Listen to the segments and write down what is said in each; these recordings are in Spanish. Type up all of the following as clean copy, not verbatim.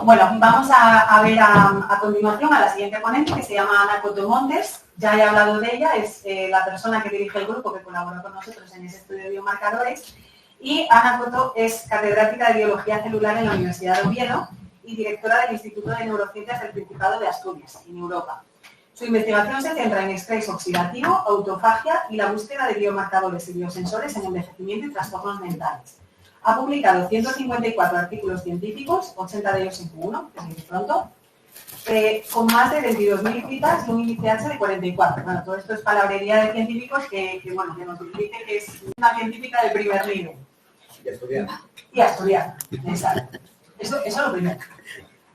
Bueno, vamos a ver a continuación a la siguiente ponente, que se llama Ana Coto Montes. Ya he hablado de ella, es la persona que dirige el grupo que colaboró con nosotros en ese estudio de biomarcadores. Y Ana Coto es catedrática de Biología Celular en la Universidad de Oviedo y directora del Instituto de Neurociencias del Principado de Asturias, en Europa. Su investigación se centra en estrés oxidativo, autofagia y la búsqueda de biomarcadores y biosensores en envejecimiento y trastornos mentales. Ha publicado 154 artículos científicos, 80 de ellos en Q1, que se dice pronto, con más de 22.000 citas y un índice H de 44. Bueno, todo esto es palabrería de científicos que nos dice que es una científica del primer nivel. Y asturiana. Y asturiana, exacto. Eso es lo primero.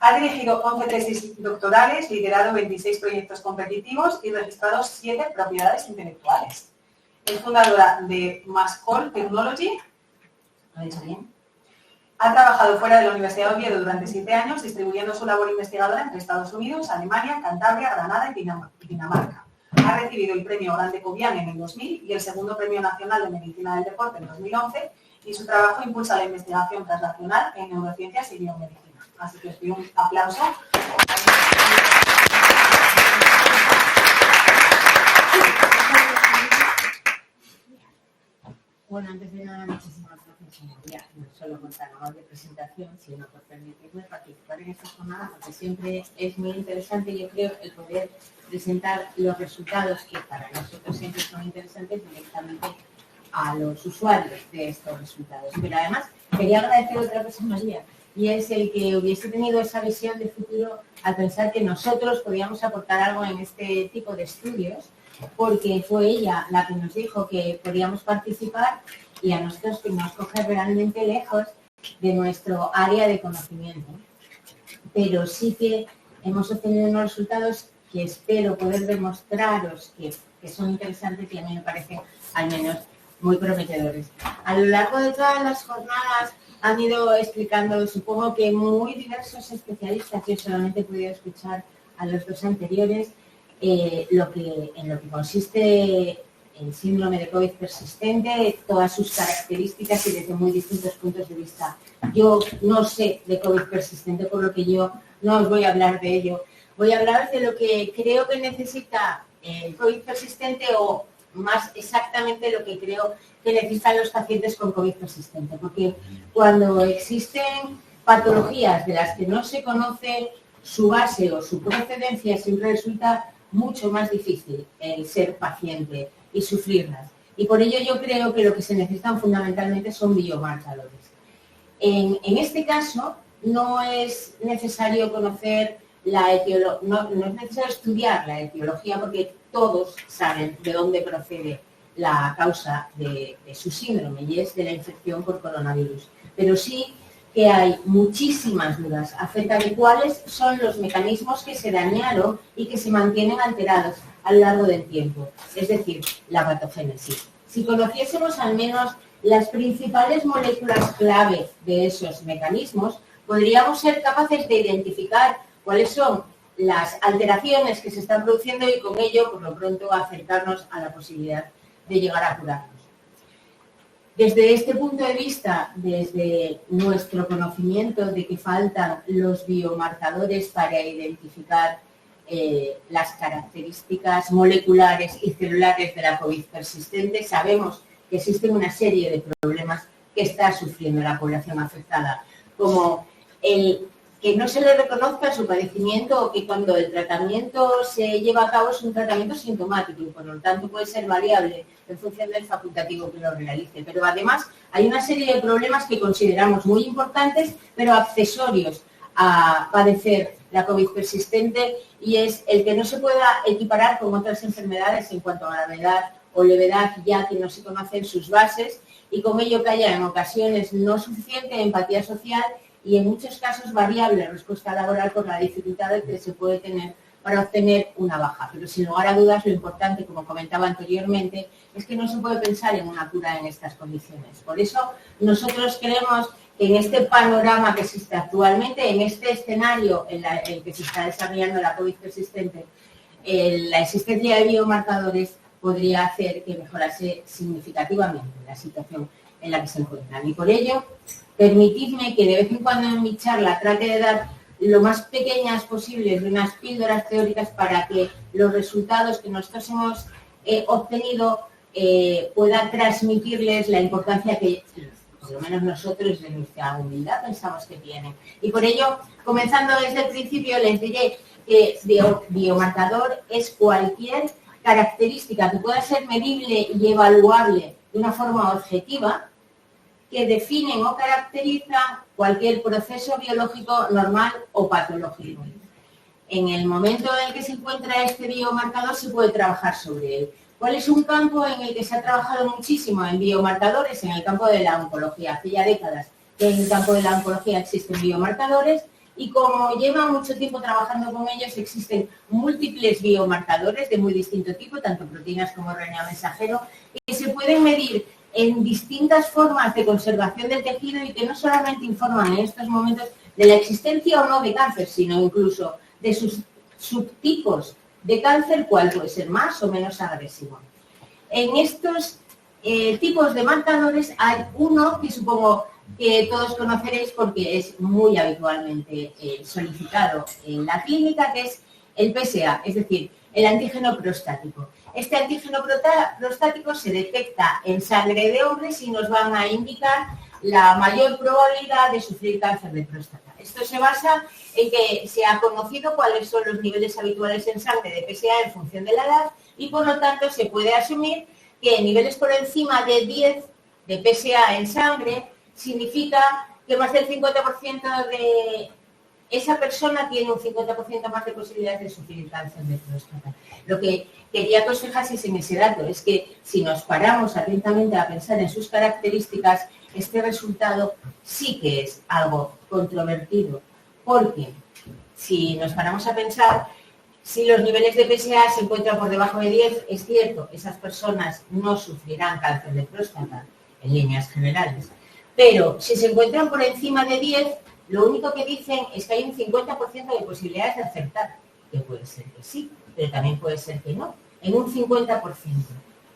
Ha dirigido 11 tesis doctorales, liderado 26 proyectos competitivos y registrado 7 propiedades intelectuales. Es fundadora de Mascol Technology. ¿Lo he dicho bien? Ha trabajado fuera de la Universidad de Oviedo durante 7 años, distribuyendo su labor investigadora entre Estados Unidos, Alemania, Cantabria, Granada y Dinamarca. Ha recibido el premio Grande Cobian en el 2000 y el segundo Premio Nacional de Medicina del Deporte en 2011, y su trabajo impulsa la investigación translacional en neurociencias y biomedicina. Así que os pido un aplauso. Bueno, antes de nada, muchísimas gracias, no solo por tan amable presentación, sino por permitirme participar en esta jornada, porque siempre es muy interesante, yo creo, el poder presentar los resultados que para nosotros siempre son interesantes directamente a los usuarios de estos resultados. Pero además, quería agradecer otra cosa a María, y es el que hubiese tenido esa visión de futuro al pensar que nosotros podíamos aportar algo en este tipo de estudios, porque fue ella la que nos dijo que podíamos participar y a nosotros que nos coge realmente lejos de nuestro área de conocimiento. Pero sí que hemos obtenido unos resultados que espero poder demostraros que son interesantes y a mí me parecen al menos muy prometedores. A lo largo de todas las jornadas han ido explicando, supongo que muy diversos especialistas, yo solamente he podido escuchar a los dos anteriores, en lo que consiste el síndrome de COVID persistente, todas sus características y desde muy distintos puntos de vista. Yo no sé de COVID persistente, por lo que yo no os voy a hablar de ello. Voy a hablar de lo que creo que necesita el COVID persistente, o más exactamente lo que creo que necesitan los pacientes con COVID persistente. Porque cuando existen patologías de las que no se conoce su base o su procedencia, siempre resulta mucho más difícil el ser paciente y sufrirlas. Y por ello yo creo que lo que se necesitan fundamentalmente son biomarcadores. En este caso no es necesario conocer no es necesario estudiar la etiología, porque todos saben de dónde procede la causa de su síndrome, y es de la infección por coronavirus. Pero sí que hay muchísimas dudas acerca de cuáles son los mecanismos que se dañaron y que se mantienen alterados a lo largo del tiempo, es decir, la patogénesis. Si conociésemos al menos las principales moléculas clave de esos mecanismos, podríamos ser capaces de identificar cuáles son las alteraciones que se están produciendo y con ello, por lo pronto, acercarnos a la posibilidad de llegar a curarnos. Desde este punto de vista, desde nuestro conocimiento de que faltan los biomarcadores para identificar las características moleculares y celulares de la COVID persistente, sabemos que existen una serie de problemas que está sufriendo la población afectada, como el que no se le reconozca su padecimiento, o que cuando el tratamiento se lleva a cabo es un tratamiento sintomático y por lo tanto puede ser variable en función del facultativo que lo realice. Pero además hay una serie de problemas que consideramos muy importantes, pero accesorios a padecer la COVID persistente, y es el que no se pueda equiparar con otras enfermedades en cuanto a gravedad o levedad, ya que no se conocen sus bases, y con ello que haya en ocasiones no suficiente empatía social y en muchos casos variable respuesta laboral por la dificultad que se puede tener para obtener una baja. Pero sin lugar a dudas, lo importante, como comentaba anteriormente, es que no se puede pensar en una cura en estas condiciones. Por eso nosotros creemos que en este panorama que existe actualmente, en este escenario en el que se está desarrollando la COVID persistente, la existencia de biomarcadores podría hacer que mejorase significativamente la situación en la que se encuentran. Y por ello, permitidme que de vez en cuando en mi charla trate de dar lo más pequeñas posibles, de unas píldoras teóricas para que los resultados que nosotros hemos obtenido puedan transmitirles la importancia que, por lo menos nosotros, de nuestra humildad, pensamos que tienen. Y por ello, comenzando desde el principio, les diré que biomarcador es cualquier característica que pueda ser medible y evaluable de una forma objetiva, que definen o caracterizan cualquier proceso biológico normal o patológico. En el momento en el que se encuentra este biomarcador se puede trabajar sobre él. ¿Cuál es un campo en el que se ha trabajado muchísimo en biomarcadores? En el campo de la oncología. Hace ya décadas que en el campo de la oncología existen biomarcadores y como lleva mucho tiempo trabajando con ellos, existen múltiples biomarcadores de muy distinto tipo, tanto proteínas como RNA mensajero, que se pueden medir en distintas formas de conservación del tejido y que no solamente informan en estos momentos de la existencia o no de cáncer, sino incluso de sus subtipos de cáncer, cuál puede ser más o menos agresivo. En estos tipos de marcadores hay uno que supongo que todos conoceréis porque es muy habitualmente solicitado en la clínica, que es el PSA, es decir, el antígeno prostático. Este antígeno prostático se detecta en sangre de hombres y nos van a indicar la mayor probabilidad de sufrir cáncer de próstata. Esto se basa en que se ha conocido cuáles son los niveles habituales en sangre de PSA en función de la edad y por lo tanto se puede asumir que niveles por encima de 10 de PSA en sangre significa que más del 50% de esa persona tiene un 50% más de posibilidades de sufrir cáncer de próstata. Lo que quería aconsejar en ese dato es que si nos paramos atentamente a pensar en sus características, este resultado sí que es algo controvertido, porque si nos paramos a pensar, si los niveles de PSA se encuentran por debajo de 10, es cierto, esas personas no sufrirán cáncer de próstata en líneas generales. Pero si se encuentran por encima de 10, lo único que dicen es que hay un 50% de posibilidades de acertar, que puede ser que sí, pero también puede ser que no, en un 50%.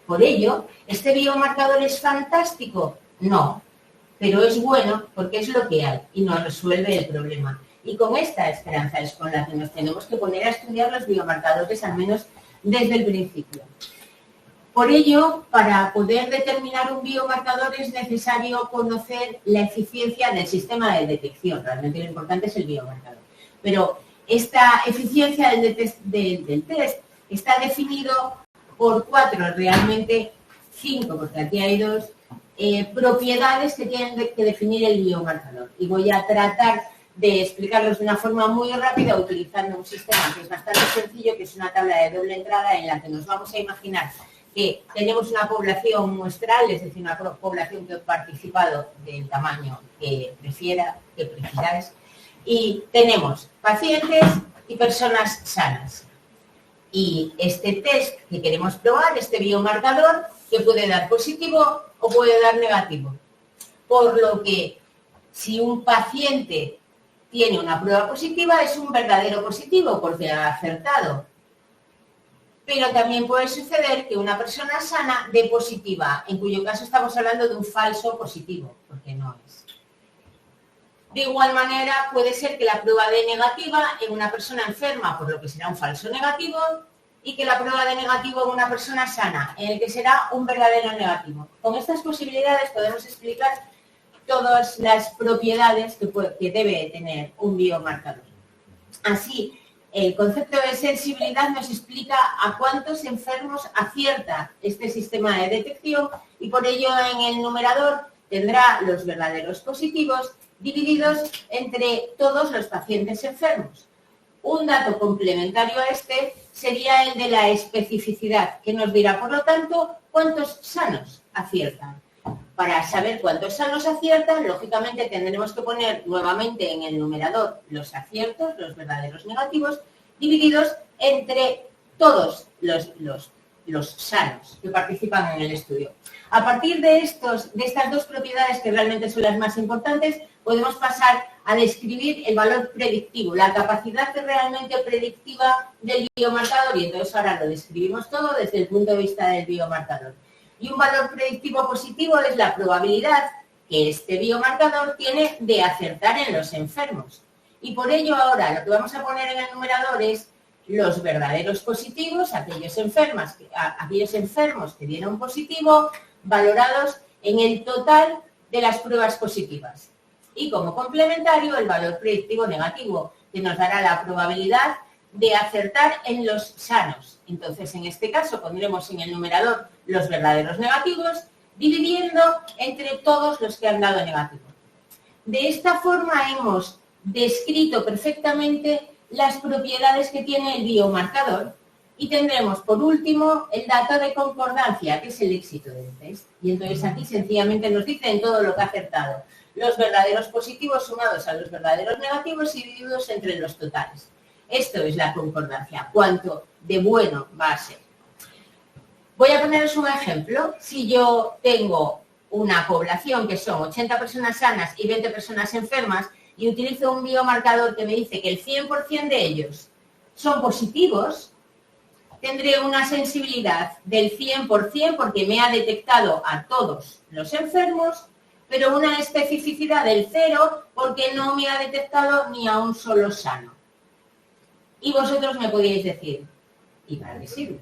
Por ello, ¿este biomarcador es fantástico? No, pero es bueno porque es lo que hay y nos resuelve el problema. Y con esta esperanza es con la que nos tenemos que poner a estudiar los biomarcadores, al menos desde el principio. Por ello, para poder determinar un biomarcador es necesario conocer la eficiencia del sistema de detección. Realmente lo importante es el biomarcador. Pero esta eficiencia del test está definido por 4, realmente 5, porque aquí hay 2, propiedades que tienen que definir el biomarcador. Y voy a tratar de explicarlos de una forma muy rápida utilizando un sistema que es bastante sencillo, que es una tabla de doble entrada en la que nos vamos a imaginar que tenemos una población muestral, es decir, una población que ha participado del tamaño que prefiráis, y tenemos pacientes y personas sanas. Y este test que queremos probar, este biomarcador, que puede dar positivo o puede dar negativo. Por lo que si un paciente tiene una prueba positiva, es un verdadero positivo porque ha acertado. Pero también puede suceder que una persona sana dé positiva, en cuyo caso estamos hablando de un falso positivo, porque no es. De igual manera, puede ser que la prueba dé negativa en una persona enferma, por lo que será un falso negativo, y que la prueba dé negativo en una persona sana, en el que será un verdadero negativo. Con estas posibilidades podemos explicar todas las propiedades que debe tener un biomarcador. Así, el concepto de sensibilidad nos explica a cuántos enfermos acierta este sistema de detección y por ello en el numerador tendrá los verdaderos positivos divididos entre todos los pacientes enfermos. Un dato complementario a este sería el de la especificidad, que nos dirá, por lo tanto, cuántos sanos aciertan. Para saber cuántos sanos aciertan, lógicamente tendremos que poner nuevamente en el numerador los aciertos, los verdaderos negativos, divididos entre todos los sanos que participan en el estudio. A partir de estas 2 propiedades, que realmente son las más importantes, podemos pasar a describir el valor predictivo, la capacidad realmente predictiva del biomarcador, y entonces ahora lo describimos todo desde el punto de vista del biomarcador. Y un valor predictivo positivo es la probabilidad que este biomarcador tiene de acertar en los enfermos. Y por ello ahora lo que vamos a poner en el numerador es los verdaderos positivos, aquellos enfermos que dieron positivo, valorados en el total de las pruebas positivas. Y como complementario, el valor predictivo negativo, que nos dará la probabilidad de acertar en los sanos. Entonces, en este caso, pondremos en el numerador los verdaderos negativos, dividiendo entre todos los que han dado negativo. De esta forma hemos descrito perfectamente las propiedades que tiene el biomarcador y tendremos por último el dato de concordancia, que es el éxito del test. Y entonces aquí sencillamente nos dicen todo lo que ha acertado. Los verdaderos positivos sumados a los verdaderos negativos y divididos entre los totales. Esto es la concordancia, cuánto de bueno va a ser. Voy a poneros un ejemplo. Si yo tengo una población que son 80 personas sanas y 20 personas enfermas y utilizo un biomarcador que me dice que el 100% de ellos son positivos, tendré una sensibilidad del 100% porque me ha detectado a todos los enfermos, pero una especificidad del 0 porque no me ha detectado ni a un solo sano. Y vosotros me podéis decir, ¿y para qué sirve?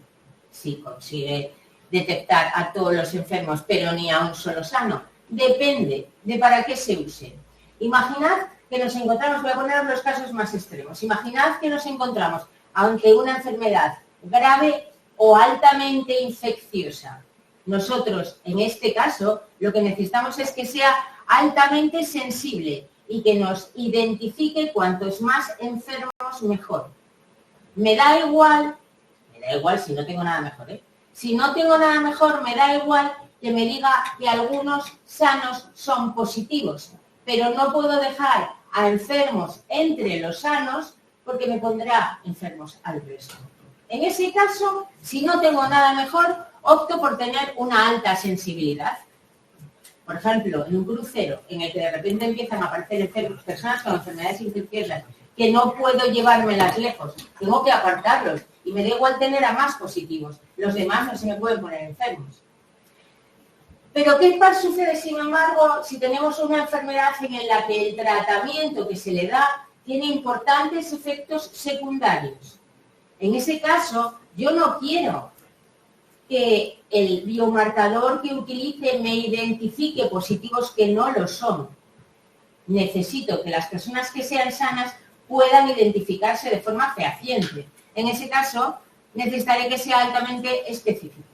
Si consigue detectar a todos los enfermos, pero ni a un solo sano. Depende de para qué se use. Imaginad que nos encontramos, voy a poner los casos más extremos, imaginad que nos encontramos ante una enfermedad grave o altamente infecciosa. Nosotros, en este caso, lo que necesitamos es que sea altamente sensible y que nos identifique cuantos más enfermos mejor. Me da igual si no tengo nada mejor, ¿eh? Si no tengo nada mejor, me da igual que me diga que algunos sanos son positivos, pero no puedo dejar a enfermos entre los sanos porque me pondrá enfermos al resto. En ese caso, si no tengo nada mejor, opto por tener una alta sensibilidad. Por ejemplo, en un crucero en el que de repente empiezan a aparecer enfermos, personas con enfermedades infecciosas, que no puedo llevármelas lejos, tengo que apartarlos y me da igual tener a más positivos, los demás no se me pueden poner enfermos. Pero ¿qué sucede, sin embargo, si tenemos una enfermedad en la que el tratamiento que se le da tiene importantes efectos secundarios? En ese caso, yo no quiero que el biomarcador que utilice me identifique positivos que no lo son. Necesito que las personas que sean sanas puedan identificarse de forma fehaciente. En ese caso, necesitaré que sea altamente específico.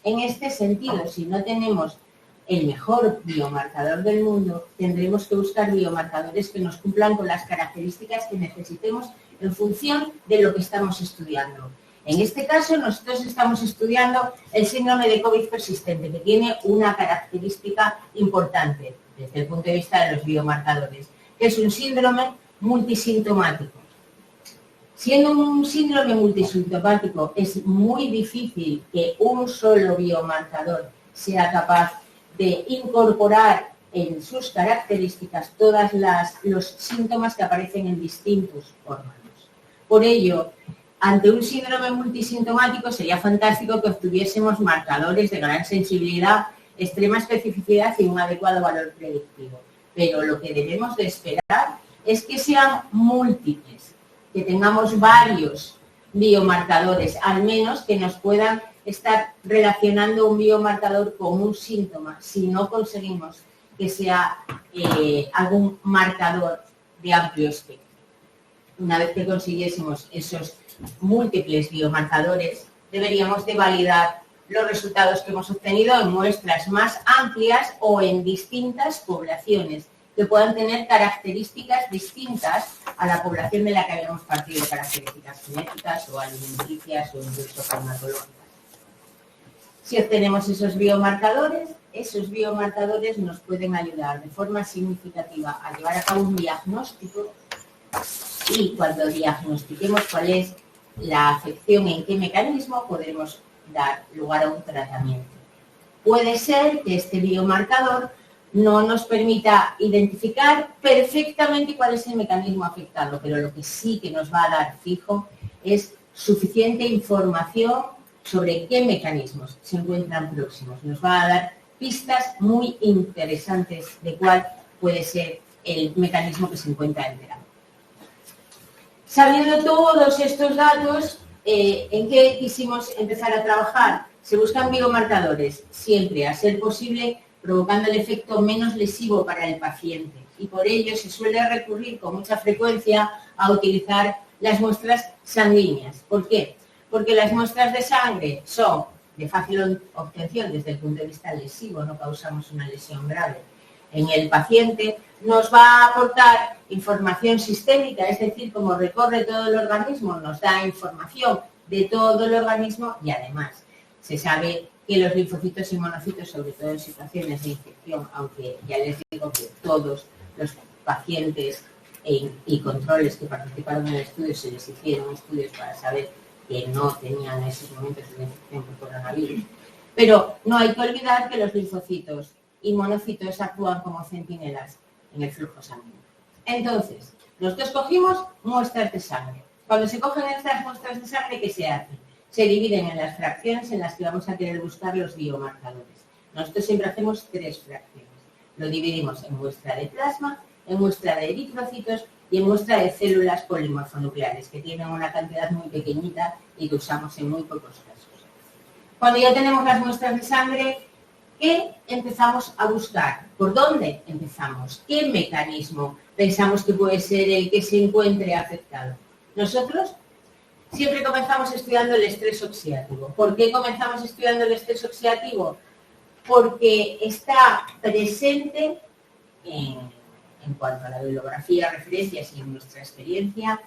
En este sentido, si no tenemos el mejor biomarcador del mundo, tendremos que buscar biomarcadores que nos cumplan con las características que necesitemos en función de lo que estamos estudiando. En este caso, nosotros estamos estudiando el síndrome de COVID persistente, que tiene una característica importante desde el punto de vista de los biomarcadores, que es un síndrome multisintomático. Siendo un síndrome multisintomático, es muy difícil que un solo biomarcador sea capaz de incorporar en sus características todos los síntomas que aparecen en distintos órganos. Por ello, ante un síndrome multisintomático sería fantástico que obtuviésemos marcadores de gran sensibilidad, extrema especificidad y un adecuado valor predictivo. Pero lo que debemos de esperar es que sean múltiples, que tengamos varios biomarcadores, al menos que nos puedan estar relacionando un biomarcador con un síntoma, si no conseguimos que sea algún marcador de amplio espectro. Una vez que consiguiésemos esos múltiples biomarcadores, deberíamos de validar los resultados que hemos obtenido en muestras más amplias o en distintas poblaciones, que puedan tener características distintas a la población de la que habíamos partido, características genéticas o alimenticias o incluso farmacológicas. Si obtenemos esos biomarcadores nos pueden ayudar de forma significativa a llevar a cabo un diagnóstico, y cuando diagnostiquemos cuál es la afección, en qué mecanismo, podremos dar lugar a un tratamiento. Puede ser que este biomarcador no nos permita identificar perfectamente cuál es el mecanismo afectado, pero lo que sí que nos va a dar fijo es suficiente información sobre qué mecanismos se encuentran próximos. Nos va a dar pistas muy interesantes de cuál puede ser el mecanismo que se encuentra alterado. Sabiendo todos estos datos, ¿en qué quisimos empezar a trabajar? Se buscan biomarcadores, siempre, a ser posible, provocando el efecto menos lesivo para el paciente. Y por ello se suele recurrir con mucha frecuencia a utilizar las muestras sanguíneas. ¿Por qué? Porque las muestras de sangre son de fácil obtención desde el punto de vista lesivo, no causamos una lesión grave en el paciente, nos va a aportar información sistémica, es decir, como recorre todo el organismo, nos da información de todo el organismo y además se sabe que los linfocitos y monocitos, sobre todo en situaciones de infección, aunque ya les digo que todos los pacientes y controles que participaron en el estudio se les hicieron estudios para saber que no tenían en esos momentos una infección por coronavirus. Pero no hay que olvidar que los linfocitos y monocitos actúan como centinelas en el flujo sanguíneo. Entonces, nosotros cogimos muestras de sangre. Cuando se cogen estas muestras de sangre, ¿qué se hace? Se dividen en las fracciones en las que vamos a querer buscar los biomarcadores. Nosotros siempre hacemos 3 fracciones. Lo dividimos en muestra de plasma, en muestra de eritrocitos y en muestra de células polimorfonucleares, que tienen una cantidad muy pequeñita y que usamos en muy pocos casos. Cuando ya tenemos las muestras de sangre, ¿qué empezamos a buscar? ¿Por dónde empezamos? ¿Qué mecanismo pensamos que puede ser el que se encuentre afectado? Nosotros siempre comenzamos estudiando el estrés oxidativo. ¿Por qué comenzamos estudiando el estrés oxidativo? Porque está presente en cuanto a la bibliografía, referencias y en nuestra experiencia,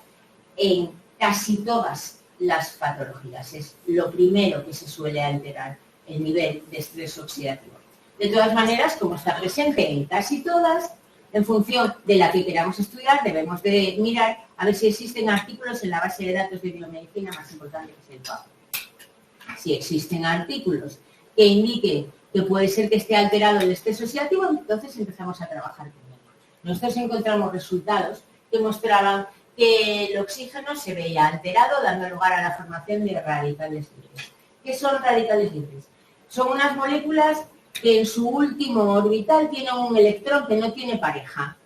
en casi todas las patologías. Es lo primero que se suele alterar, el nivel de estrés oxidativo. De todas maneras, como está presente en casi todas, en función de la que queramos estudiar, debemos de mirar a ver si existen artículos en la base de datos de biomedicina más importante que es el PAP. Si existen artículos que indiquen que puede ser que esté alterado el estrés oxidativo, entonces empezamos a trabajar con ello. Nosotros encontramos resultados que mostraban que el oxígeno se veía alterado, dando lugar a la formación de radicales libres. ¿Qué son radicales libres? Son unas moléculas que en su último orbital tienen un electrón que no tiene pareja,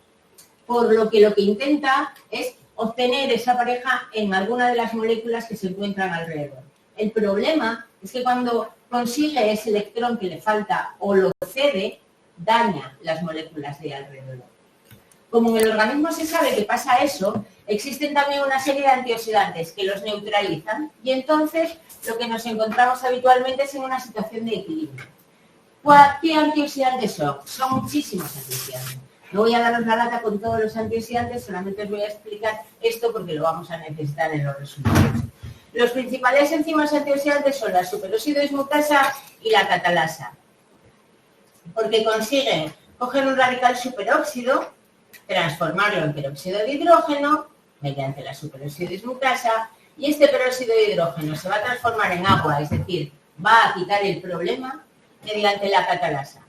por lo que intenta es obtener esa pareja en alguna de las moléculas que se encuentran alrededor. El problema es que cuando consigue ese electrón que le falta o lo cede, daña las moléculas de alrededor. Como en el organismo se sabe que pasa eso, existen también una serie de antioxidantes que los neutralizan y entonces lo que nos encontramos habitualmente es en una situación de equilibrio. ¿Qué antioxidantes son? Son muchísimos antioxidantes. No voy a daros la lata con todos los antioxidantes, solamente os voy a explicar esto porque lo vamos a necesitar en los resultados. Los principales enzimas antioxidantes son la superóxido dismutasa y la catalasa, porque consiguen coger un radical superóxido, transformarlo en peróxido de hidrógeno mediante la superóxido dismutasa y este peróxido de hidrógeno se va a transformar en agua, es decir, va a quitar el problema mediante la catalasa.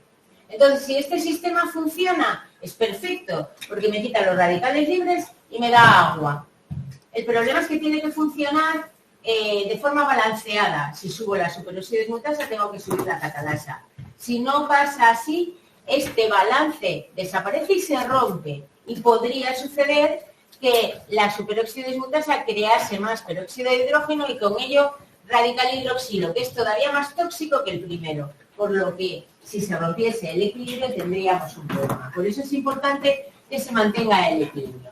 Entonces, si este sistema funciona, es perfecto, porque me quita los radicales libres y me da agua. El problema es que tiene que funcionar de forma balanceada. Si subo la superóxido dismutasa, tengo que subir la catalasa. Si no pasa así, este balance desaparece y se rompe. Y podría suceder que la superóxido dismutasa crease más peróxido de hidrógeno y con ello radical hidroxilo, que es todavía más tóxico que el primero. Por lo que, si se rompiese el equilibrio, tendríamos un problema. Por eso es importante que se mantenga el equilibrio.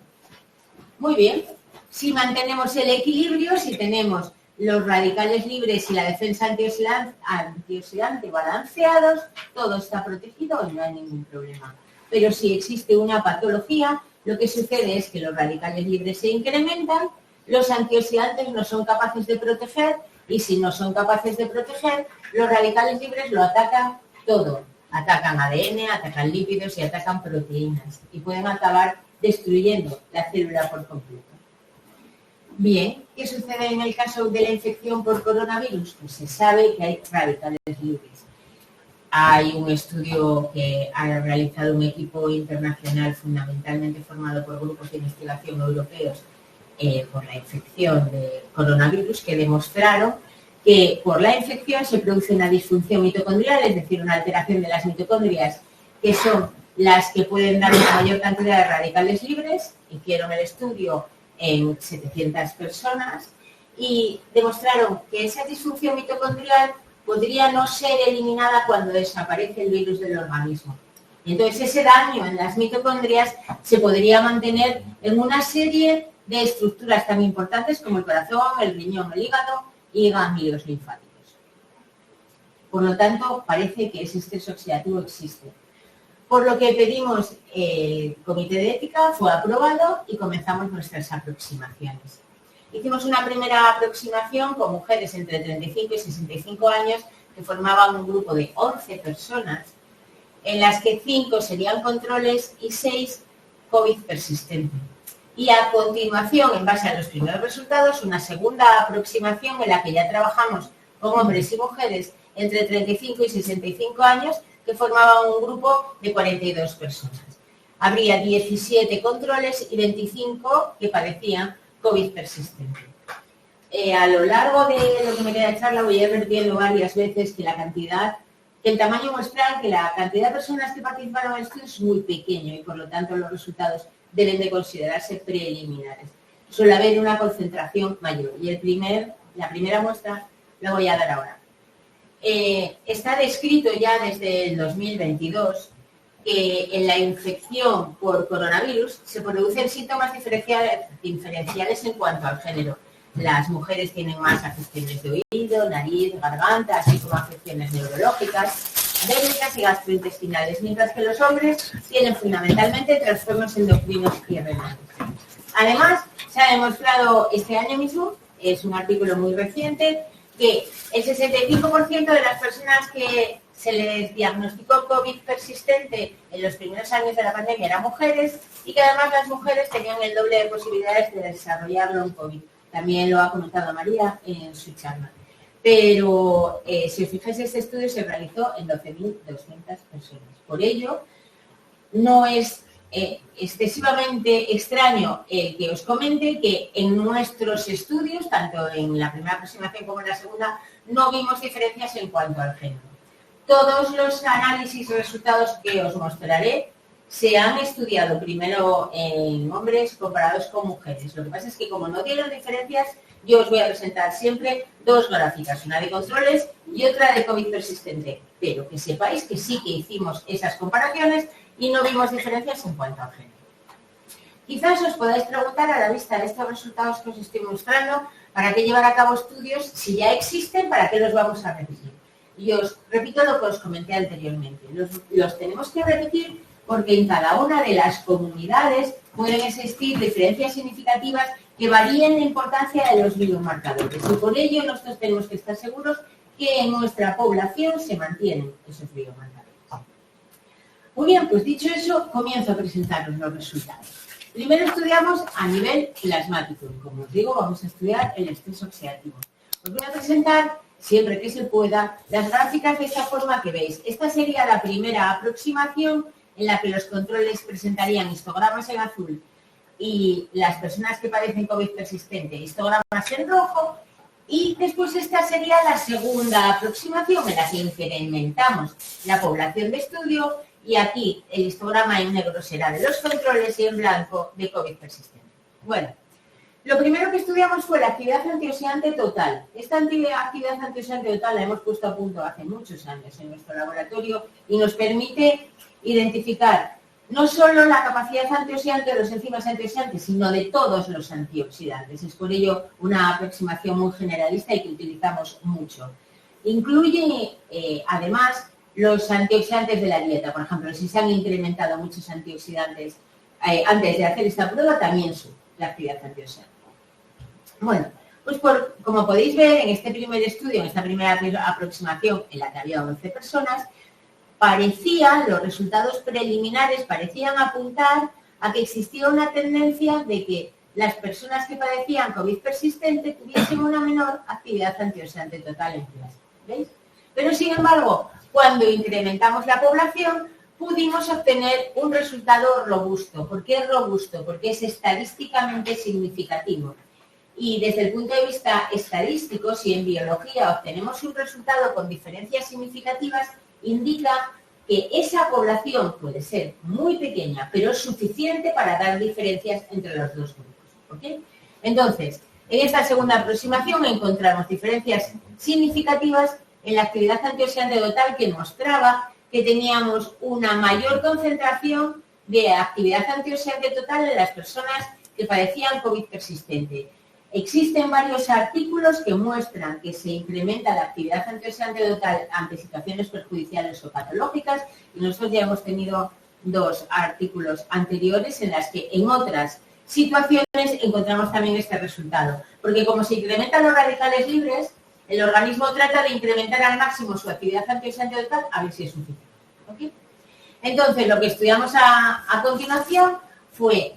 Muy bien. Si mantenemos el equilibrio, si tenemos los radicales libres y la defensa antioxidante balanceados, todo está protegido y no hay ningún problema. Pero si existe una patología, lo que sucede es que los radicales libres se incrementan, los antioxidantes no son capaces de proteger y si no son capaces de proteger, los radicales libres lo atacan todo. Atacan ADN, atacan lípidos y atacan proteínas y pueden acabar destruyendo la célula por completo. Bien, ¿qué sucede en el caso de la infección por coronavirus? Pues se sabe que hay radicales libres. Hay un estudio que ha realizado un equipo internacional fundamentalmente formado por grupos de investigación europeos por la infección de coronavirus que demostraron que por la infección se produce una disfunción mitocondrial, es decir, una alteración de las mitocondrias, que son las que pueden dar una mayor cantidad de radicales libres. Hicieron el estudio en 700 personas y demostraron que esa disfunción mitocondrial podría no ser eliminada cuando desaparece el virus del organismo. Y entonces ese daño en las mitocondrias se podría mantener en una serie de estructuras tan importantes como el corazón, el riñón, el hígado y ganglios linfáticos. Por lo tanto, parece que ese estrés oxidativo existe. Por lo que pedimos el comité de ética, fue aprobado y comenzamos nuestras aproximaciones. Hicimos una primera aproximación con mujeres entre 35 y 65 años que formaban un grupo de 11 personas, en las que 5 serían controles y 6 COVID persistente. Y a continuación, en base a los primeros resultados, una segunda aproximación en la que ya trabajamos con hombres y mujeres entre 35 y 65 años que formaban un grupo de 42 personas. Habría 17 controles y 25 que padecían COVID persistente. A lo largo de lo que me queda de charla voy a ir viendo varias veces que el tamaño muestral, que la cantidad de personas que participaron en el estudio es muy pequeño y por lo tanto los resultados deben de considerarse preliminares. Suele haber una concentración mayor y la primera muestra la voy a dar ahora. Está descrito ya desde el 2022 que en la infección por coronavirus se producen síntomas diferenciales en cuanto al género. Las mujeres tienen más afecciones de oído, nariz, garganta, así como afecciones neurológicas, vénicas y gastrointestinales, mientras que los hombres tienen fundamentalmente trastornos endocrinos y renales. Además, se ha demostrado este año mismo, es un artículo muy reciente, que el 65% de las personas que se les diagnosticó COVID persistente en los primeros años de la pandemia eran mujeres y que además las mujeres tenían el doble de posibilidades de desarrollarlo en COVID. También lo ha comentado María en su charla. Pero si os fijáis, este estudio se realizó en 12.200 personas. Por ello, no es excesivamente extraño el que os comente que en nuestros estudios, tanto en la primera aproximación como en la segunda, no vimos diferencias en cuanto al género. Todos los análisis y resultados que os mostraré se han estudiado primero en hombres comparados con mujeres. Lo que pasa es que como no dieron diferencias, yo os voy a presentar siempre dos gráficas, una de controles y otra de COVID persistente. Pero que sepáis que sí que hicimos esas comparaciones y no vimos diferencias en cuanto al género. Quizás os podáis preguntar a la vista de estos resultados que os estoy mostrando, ¿para qué llevar a cabo estudios si ya existen? ¿Para qué los vamos a repetir? Y os repito lo que os comenté anteriormente. Los tenemos que repetir porque en cada una de las comunidades pueden existir diferencias significativas que varíen la importancia de los biomarcadores. Y por ello nosotros tenemos que estar seguros que en nuestra población se mantienen esos biomarcadores. Muy bien, pues dicho eso, comienzo a presentaros los resultados. Primero estudiamos a nivel plasmático. Como os digo, vamos a estudiar el estrés oxidativo. Os voy a presentar, siempre que se pueda, las gráficas de esta forma que veis. Esta sería la primera aproximación en la que los controles presentarían histogramas en azul y las personas que padecen COVID persistente, histogramas en rojo. Y después esta sería la segunda aproximación en la que incrementamos la población de estudio y aquí el histograma en negro será de los controles y en blanco de COVID persistente. Bueno, lo primero que estudiamos fue la actividad antioxidante total. Esta actividad antioxidante total la hemos puesto a punto hace muchos años en nuestro laboratorio y nos permite identificar no solo la capacidad antioxidante de los enzimas antioxidantes, sino de todos los antioxidantes. Es por ello una aproximación muy generalista y que utilizamos mucho. Incluye, además, los antioxidantes de la dieta. Por ejemplo, si se han incrementado muchos antioxidantes antes de hacer esta prueba, también sube la actividad antioxidante. Bueno, pues como podéis ver, en este primer estudio, en esta primera aproximación, en la que había 11 personas, los resultados preliminares parecían apuntar a que existía una tendencia de que las personas que padecían COVID persistente tuviesen una menor actividad antioxidante total en plasma. ¿Veis? Pero, sin embargo, cuando incrementamos la población, pudimos obtener un resultado robusto. ¿Por qué es robusto? Porque es estadísticamente significativo. Y desde el punto de vista estadístico, si en biología obtenemos un resultado con diferencias significativas, indica que esa población puede ser muy pequeña, pero es suficiente para dar diferencias entre los dos grupos. ¿ok? Entonces, en esta segunda aproximación encontramos diferencias significativas en la actividad antioxidante total que mostraba que teníamos una mayor concentración de actividad antioxidante total en las personas que padecían COVID persistente. Existen varios artículos que muestran que se incrementa la actividad antioxidante total ante situaciones perjudiciales o patológicas, y nosotros ya hemos tenido 2 artículos anteriores en las que en otras situaciones encontramos también este resultado, porque como se incrementan los radicales libres, el organismo trata de incrementar al máximo su actividad antioxidante total a ver si es suficiente, ¿ok? Entonces, lo que estudiamos a continuación fue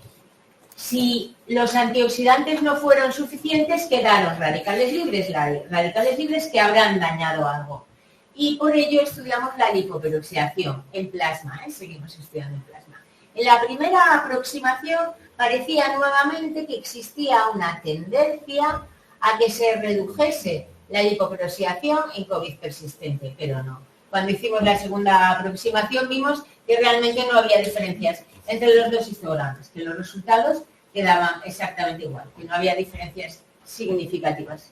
si los antioxidantes no fueron suficientes, quedaron radicales libres que habrán dañado algo. Y por ello estudiamos la lipoperoxidación en plasma, seguimos estudiando en plasma. En la primera aproximación parecía nuevamente que existía una tendencia a que se redujese la lipoperoxidación en COVID persistente, pero no. Cuando hicimos la segunda aproximación vimos que realmente no había diferencias entre los 2 histogramas, que los resultados quedaban exactamente igual, que no había diferencias significativas.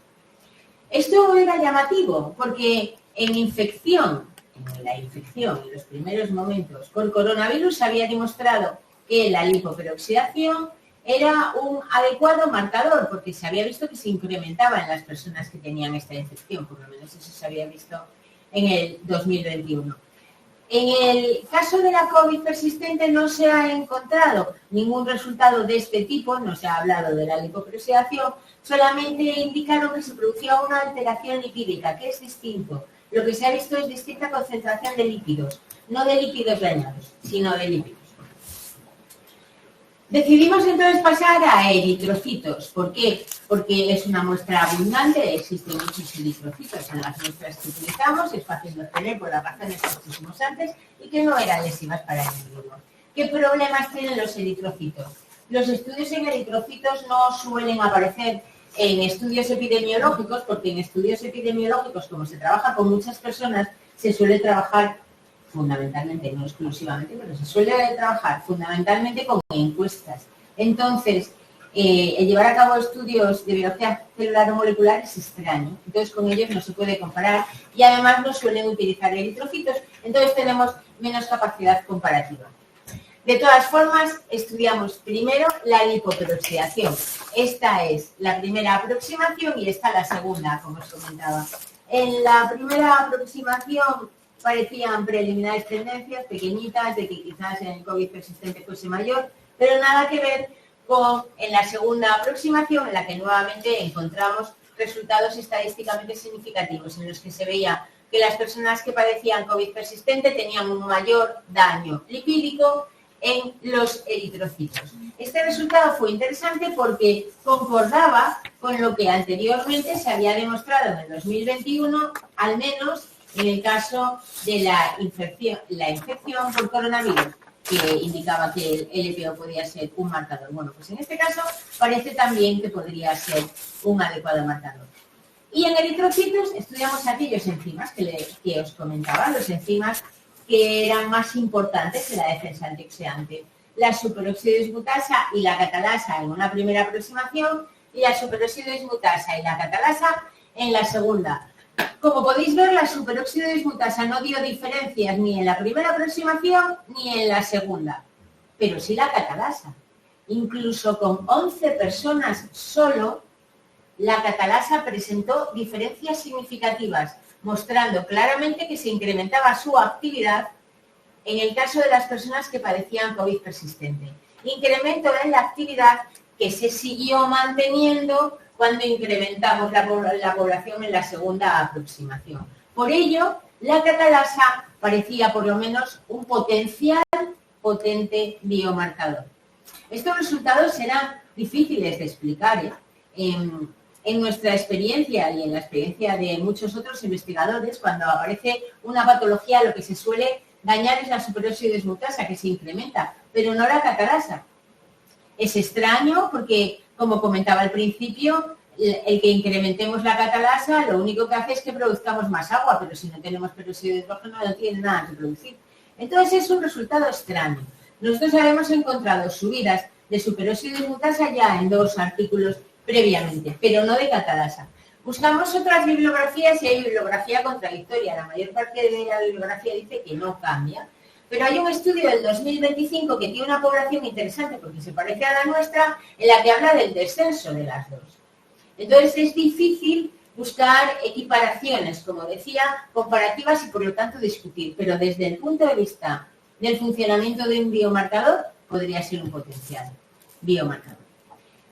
Esto era llamativo porque en la infección, en los primeros momentos con coronavirus, se había demostrado que la lipoperoxidación era un adecuado marcador porque se había visto que se incrementaba en las personas que tenían esta infección, por lo menos eso se había visto en el 2021. En el caso de la COVID persistente no se ha encontrado ningún resultado de este tipo, no se ha hablado de la lipoperoxidación, solamente indicaron que se producía una alteración lipídica, que es distinto. Lo que se ha visto es distinta concentración de lípidos, no de lípidos dañados, sino de lípidos. Decidimos entonces pasar a eritrocitos. ¿Por qué? Porque es una muestra abundante, existen muchos eritrocitos en las muestras que utilizamos, es fácil de obtener por las razones que pusimos antes y que no eran lesivas para el individuo. ¿Qué problemas tienen los eritrocitos? Los estudios en eritrocitos no suelen aparecer en estudios epidemiológicos, porque en estudios epidemiológicos, como se trabaja con muchas personas, se suele trabajar fundamentalmente, no exclusivamente, pero se suele trabajar fundamentalmente con encuestas. Entonces, el llevar a cabo estudios de biología celular o molecular es extraño. Entonces, con ellos no se puede comparar y además no suelen utilizar eritrocitos, entonces tenemos menos capacidad comparativa. De todas formas, estudiamos primero la lipoperoxidación. Esta es la primera aproximación y esta la segunda, como os comentaba. En la primera aproximación parecían preliminares tendencias pequeñitas de que quizás en el COVID persistente fuese mayor, pero nada que ver con en la segunda aproximación, en la que nuevamente encontramos resultados estadísticamente significativos, en los que se veía que las personas que padecían COVID persistente tenían un mayor daño lipídico en los eritrocitos. Este resultado fue interesante porque concordaba con lo que anteriormente se había demostrado en el 2021, al menos en el caso de la infección por coronavirus, que indicaba que el LPO podía ser un marcador. Bueno, pues en este caso parece también que podría ser un adecuado marcador. Y en eritrocitos estudiamos aquellos enzimas que os comentaba, los enzimas que eran más importantes en la defensa antioxidante. La superóxido dismutasa y la catalasa en una primera aproximación y la superóxido dismutasa y la catalasa en la segunda. Como podéis ver, la superóxido dismutasa no dio diferencias ni en la primera aproximación ni en la segunda, pero sí la catalasa. Incluso con 11 personas solo, la catalasa presentó diferencias significativas, mostrando claramente que se incrementaba su actividad en el caso de las personas que padecían COVID persistente. Incremento en la actividad que se siguió manteniendo cuando incrementamos la población en la segunda aproximación. Por ello, la catalasa parecía por lo menos un potencial potente biomarcador. Estos resultados serán difíciles de explicar, En nuestra experiencia y en la experiencia de muchos otros investigadores, cuando aparece una patología, lo que se suele dañar es la superóxido dismutasa, que se incrementa, pero no la catalasa. Es extraño porque, como comentaba al principio, el que incrementemos la catalasa lo único que hace es que produzcamos más agua, pero si no tenemos peróxido de hidrógeno no tiene nada que producir. Entonces es un resultado extraño. Nosotros habíamos encontrado subidas de superóxido de dismutasa ya en 2 artículos previamente, pero no de catalasa. Buscamos otras bibliografías y hay bibliografía contradictoria. La mayor parte de la bibliografía dice que no cambia. Pero hay un estudio del 2025 que tiene una población interesante porque se parece a la nuestra, en la que habla del descenso de las dos. Entonces es difícil buscar equiparaciones, como decía, comparativas y por lo tanto discutir. Pero desde el punto de vista del funcionamiento de un biomarcador, podría ser un potencial biomarcador.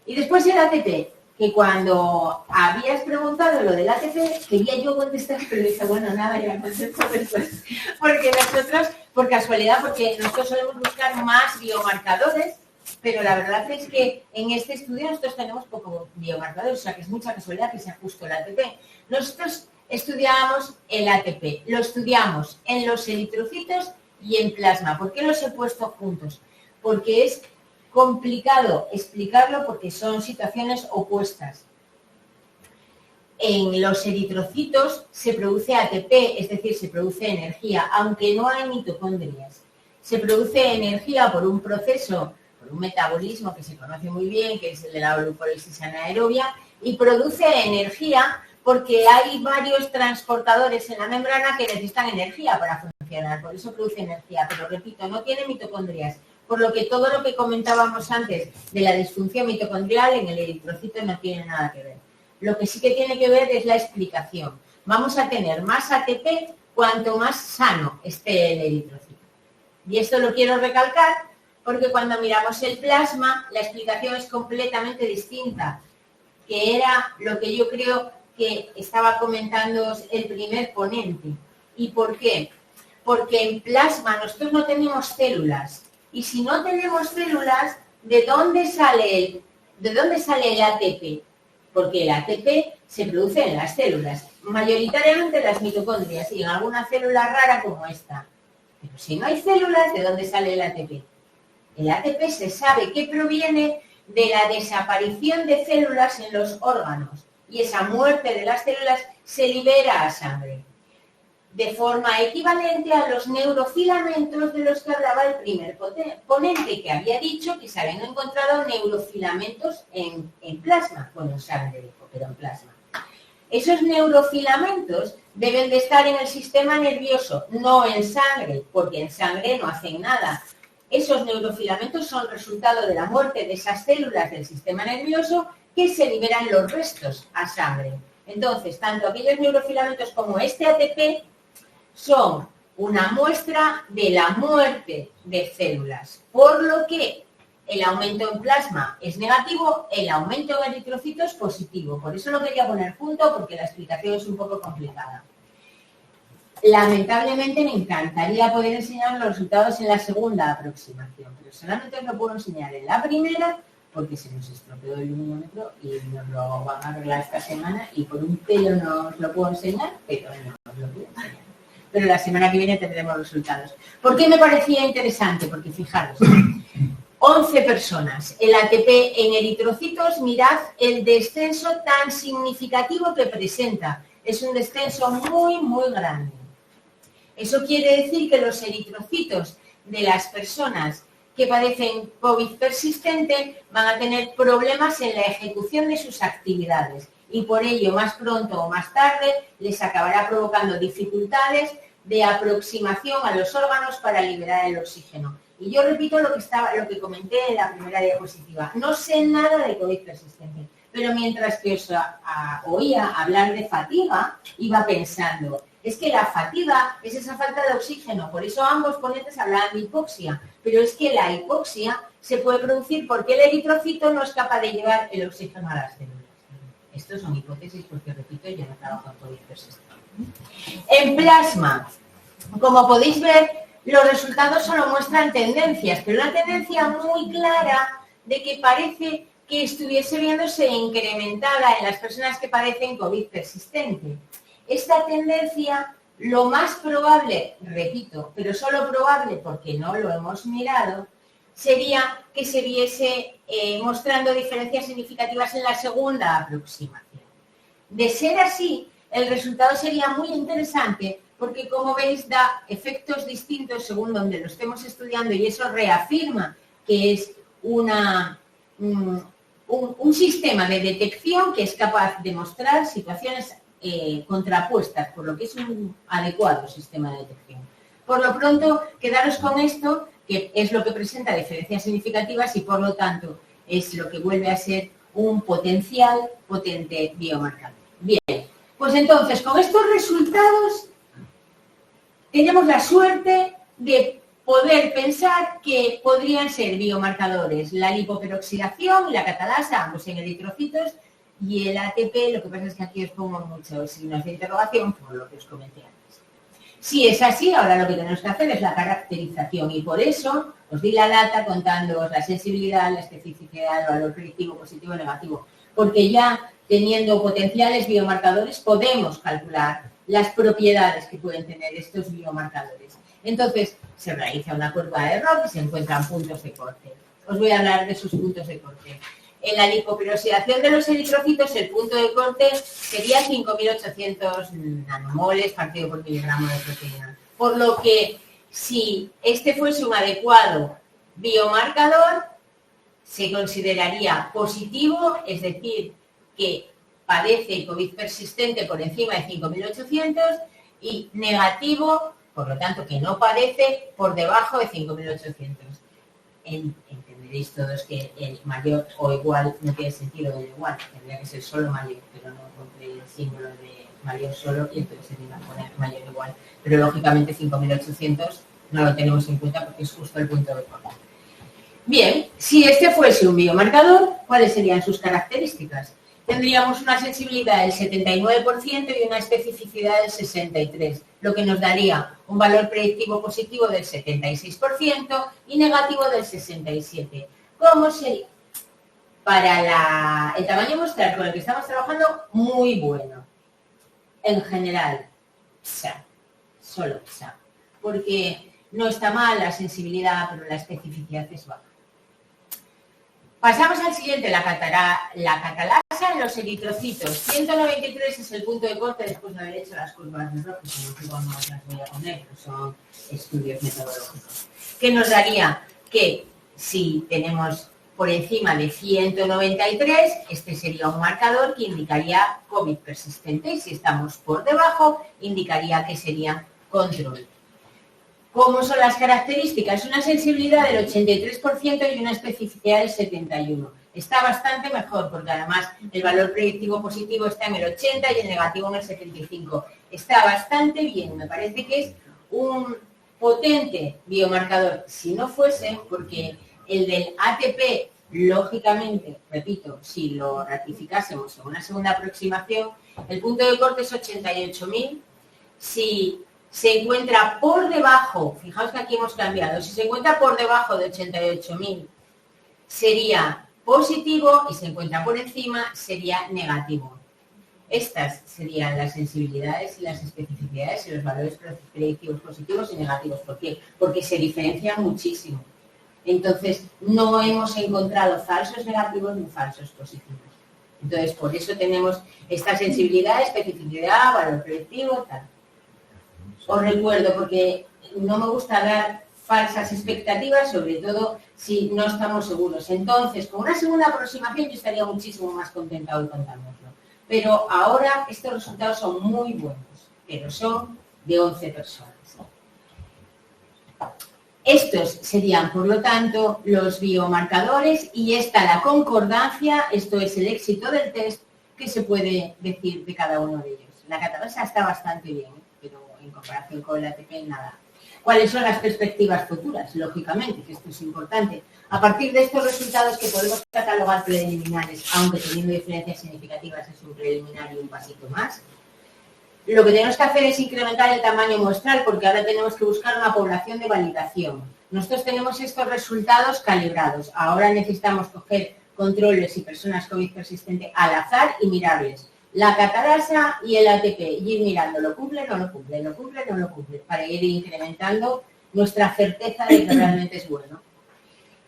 Y después el ATP, que cuando habías preguntado lo del ATP, quería yo contestar, pero dije, bueno, nada, ya contesto después. Porque nosotros, por casualidad, porque nosotros solemos buscar más biomarcadores, pero la verdad es que en este estudio nosotros tenemos pocos biomarcadores, o sea que es mucha casualidad que sea justo el ATP. Nosotros estudiamos el ATP, lo estudiamos en los eritrocitos y en plasma. ¿Por qué los he puesto juntos? Porque es complicado explicarlo porque son situaciones opuestas. En los eritrocitos se produce ATP, es decir, se produce energía, aunque no hay mitocondrias. Se produce energía por un proceso, por un metabolismo que se conoce muy bien, que es el de la glucólisis anaerobia, y produce energía porque hay varios transportadores en la membrana que necesitan energía para funcionar, por eso produce energía, pero repito, no tiene mitocondrias. Por lo que todo lo que comentábamos antes de la disfunción mitocondrial en el eritrocito no tiene nada que ver. Lo que sí que tiene que ver es la explicación. Vamos a tener más ATP cuanto más sano esté el eritrocito. Y esto lo quiero recalcar porque cuando miramos el plasma, la explicación es completamente distinta, que era lo que yo creo que estaba comentando el primer ponente. ¿Y por qué? Porque en plasma nosotros no tenemos células. Y si no tenemos células, ¿de dónde sale el ATP? Porque el ATP se produce en las células, mayoritariamente en las mitocondrias y en alguna célula rara como esta. Pero si no hay células, ¿de dónde sale el ATP? El ATP se sabe que proviene de la desaparición de células en los órganos y esa muerte de las células se libera a sangre, de forma equivalente a los neurofilamentos de los que hablaba el primer ponente, que había dicho que se habían encontrado neurofilamentos en plasma, bueno, en sangre, pero en plasma. Esos neurofilamentos deben de estar en el sistema nervioso, no en sangre, porque en sangre no hacen nada. Esos neurofilamentos son resultado de la muerte de esas células del sistema nervioso que se liberan los restos a sangre. Entonces, tanto aquellos neurofilamentos como este ATP son una muestra de la muerte de células, por lo que el aumento en plasma es negativo, el aumento en eritrocito es positivo. Por eso lo quería poner junto, porque la explicación es un poco complicada. Lamentablemente me encantaría poder enseñar los resultados en la segunda aproximación, pero solamente os lo puedo enseñar en la primera, porque se nos estropeó el luminómetro y nos lo van a arreglar esta semana y por un pelo no os lo puedo enseñar, pero no os lo puedo enseñar. Pero la semana que viene tendremos resultados. ¿Por qué me parecía interesante? Porque fijaros, 11 personas, el ATP en eritrocitos, mirad el descenso tan significativo que presenta. Es un descenso muy, muy grande. Eso quiere decir que los eritrocitos de las personas que padecen COVID persistente van a tener problemas en la ejecución de sus actividades y por ello más pronto o más tarde les acabará provocando dificultades de aproximación a los órganos para liberar el oxígeno. Y yo repito lo que comenté en la primera diapositiva. No sé nada de COVID persistente, pero mientras que os oía hablar de fatiga, iba pensando, es que la fatiga es esa falta de oxígeno, por eso ambos ponentes hablaban de hipoxia, pero es que la hipoxia se puede producir porque el eritrocito no es capaz de llevar el oxígeno a las células. Estos son hipótesis porque, repito, yo no trabajo en COVID persistente. En plasma, como podéis ver, los resultados solo muestran tendencias, pero una tendencia muy clara de que parece que estuviese viéndose incrementada en las personas que padecen COVID persistente. Esta tendencia, lo más probable, repito, pero solo probable porque no lo hemos mirado, sería que se viese mostrando diferencias significativas en la segunda aproximación. De ser así, el resultado sería muy interesante porque, como veis, da efectos distintos según donde lo estemos estudiando y eso reafirma que es un sistema de detección que es capaz de mostrar situaciones contrapuestas, por lo que es un adecuado sistema de detección. Por lo pronto, quedaros con esto, que es lo que presenta diferencias significativas y por lo tanto es lo que vuelve a ser un potencial potente biomarcador. Bien, pues entonces con estos resultados tenemos la suerte de poder pensar que podrían ser biomarcadores la lipoperoxidación y la catalasa, ambos en eritrocitos, y el ATP, lo que pasa es que aquí os pongo muchos signos de interrogación por lo que os comenté antes. Si es así, ahora lo que tenemos que hacer es la caracterización y por eso os di la lata contándoos la sensibilidad, la especificidad, el valor predictivo, positivo o negativo, porque ya teniendo potenciales biomarcadores podemos calcular las propiedades que pueden tener estos biomarcadores. Entonces, se realiza una curva de error y se encuentran puntos de corte. Os voy a hablar de sus puntos de corte. En la lipoperoxidación de los eritrocitos, el punto de corte sería 5.800 nanomoles partido por miligramo de proteína. Por lo que, si este fuese un adecuado biomarcador, se consideraría positivo, es decir, que padece COVID persistente por encima de 5.800 y negativo, por lo tanto, que no padece por debajo de 5.800. Entenderéis todos que el mayor o igual no tiene sentido el igual, tendría que ser solo mayor, pero no encontré el símbolo de mayor solo y entonces se iba a poner mayor o igual. Pero lógicamente 5.800 no lo tenemos en cuenta porque es justo el punto de corte. Bien, si este fuese un biomarcador, ¿cuáles serían sus características? Tendríamos una sensibilidad del 79% y una especificidad del 63%, lo que nos daría un valor predictivo positivo del 76% y negativo del 67%. ¿Cómo sería? Para el tamaño muestral con el que estamos trabajando, muy bueno. En general, PSA, solo PSA, porque no está mal la sensibilidad, pero la especificidad es baja. Pasamos al siguiente, la catalasa en los eritrocitos. 193 es el punto de corte después de haber hecho las curvas de Roche, que no os las voy a poner, son estudios metodológicos. Que nos daría que si tenemos por encima de 193, este sería un marcador que indicaría COVID persistente, y si estamos por debajo, indicaría que sería control. ¿Cómo son las características? Una sensibilidad del 83% y una especificidad del 71%. Está bastante mejor porque además el valor predictivo positivo está en el 80 y el negativo en el 75. Está bastante bien, me parece que es un potente biomarcador. Si no fuese, porque el del ATP, lógicamente, repito, si lo ratificásemos en una segunda aproximación, el punto de corte es 88.000. Si se encuentra por debajo, fijaos que aquí hemos cambiado, si se encuentra por debajo de 88.000 sería positivo y se encuentra por encima sería negativo. Estas serían las sensibilidades y las especificidades y los valores predictivos positivos y negativos. ¿Por qué? Porque se diferencian muchísimo. Entonces, no hemos encontrado falsos negativos ni falsos positivos. Entonces, por eso tenemos esta sensibilidad, especificidad, valor predictivo, tal. Os recuerdo, porque no me gusta dar falsas expectativas, sobre todo si no estamos seguros. Entonces, con una segunda aproximación yo estaría muchísimo más contenta hoy contándoslo. Pero ahora estos resultados son muy buenos, pero son de 11 personas. Estos serían, por lo tanto, los biomarcadores y esta la concordancia, esto es el éxito del test que se puede decir de cada uno de ellos. La catalasa está bastante bien, pero en comparación con el ATP, nada. ¿Cuáles son las perspectivas futuras? Lógicamente, que esto es importante. A partir de estos resultados que podemos catalogar preliminares, aunque teniendo diferencias significativas es un preliminar y un pasito más, lo que tenemos que hacer es incrementar el tamaño muestral porque ahora tenemos que buscar una población de validación. Nosotros tenemos estos resultados calibrados. Ahora necesitamos coger controles y personas COVID persistente al azar y mirarles la catalasa y el ATP y ir mirando, ¿lo cumple, no lo cumple, lo cumple, no lo cumple? Para ir incrementando nuestra certeza de que realmente es bueno.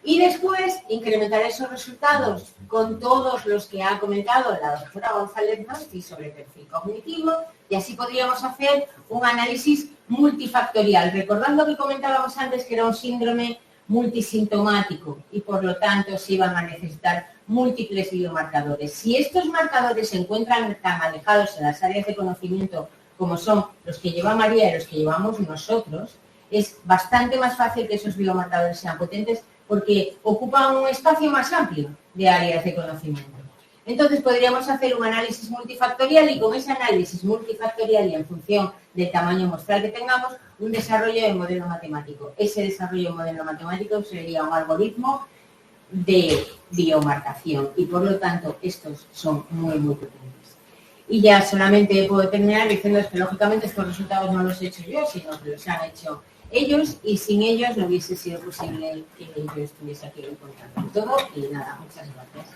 Y después incrementar esos resultados con todos los que ha comentado la doctora González Nosti sobre perfil cognitivo y así podríamos hacer un análisis multifactorial. Recordando que comentábamos antes que era un síndrome multisintomático y por lo tanto se iban a necesitar múltiples biomarcadores. Si estos marcadores se encuentran tan alejados en las áreas de conocimiento como son los que lleva María y los que llevamos nosotros, es bastante más fácil que esos biomarcadores sean potentes porque ocupan un espacio más amplio de áreas de conocimiento. Entonces podríamos hacer un análisis multifactorial y con ese análisis multifactorial y en función del tamaño muestral que tengamos, un desarrollo de modelo matemático. Ese desarrollo de modelo matemático sería un algoritmo de biomarcación y por lo tanto estos son muy potentes. Y ya solamente puedo terminar diciendo que lógicamente estos resultados no los he hecho yo, sino que los han hecho ellos y sin ellos no hubiese sido posible que yo estuviese aquí contando todo y nada, muchas gracias.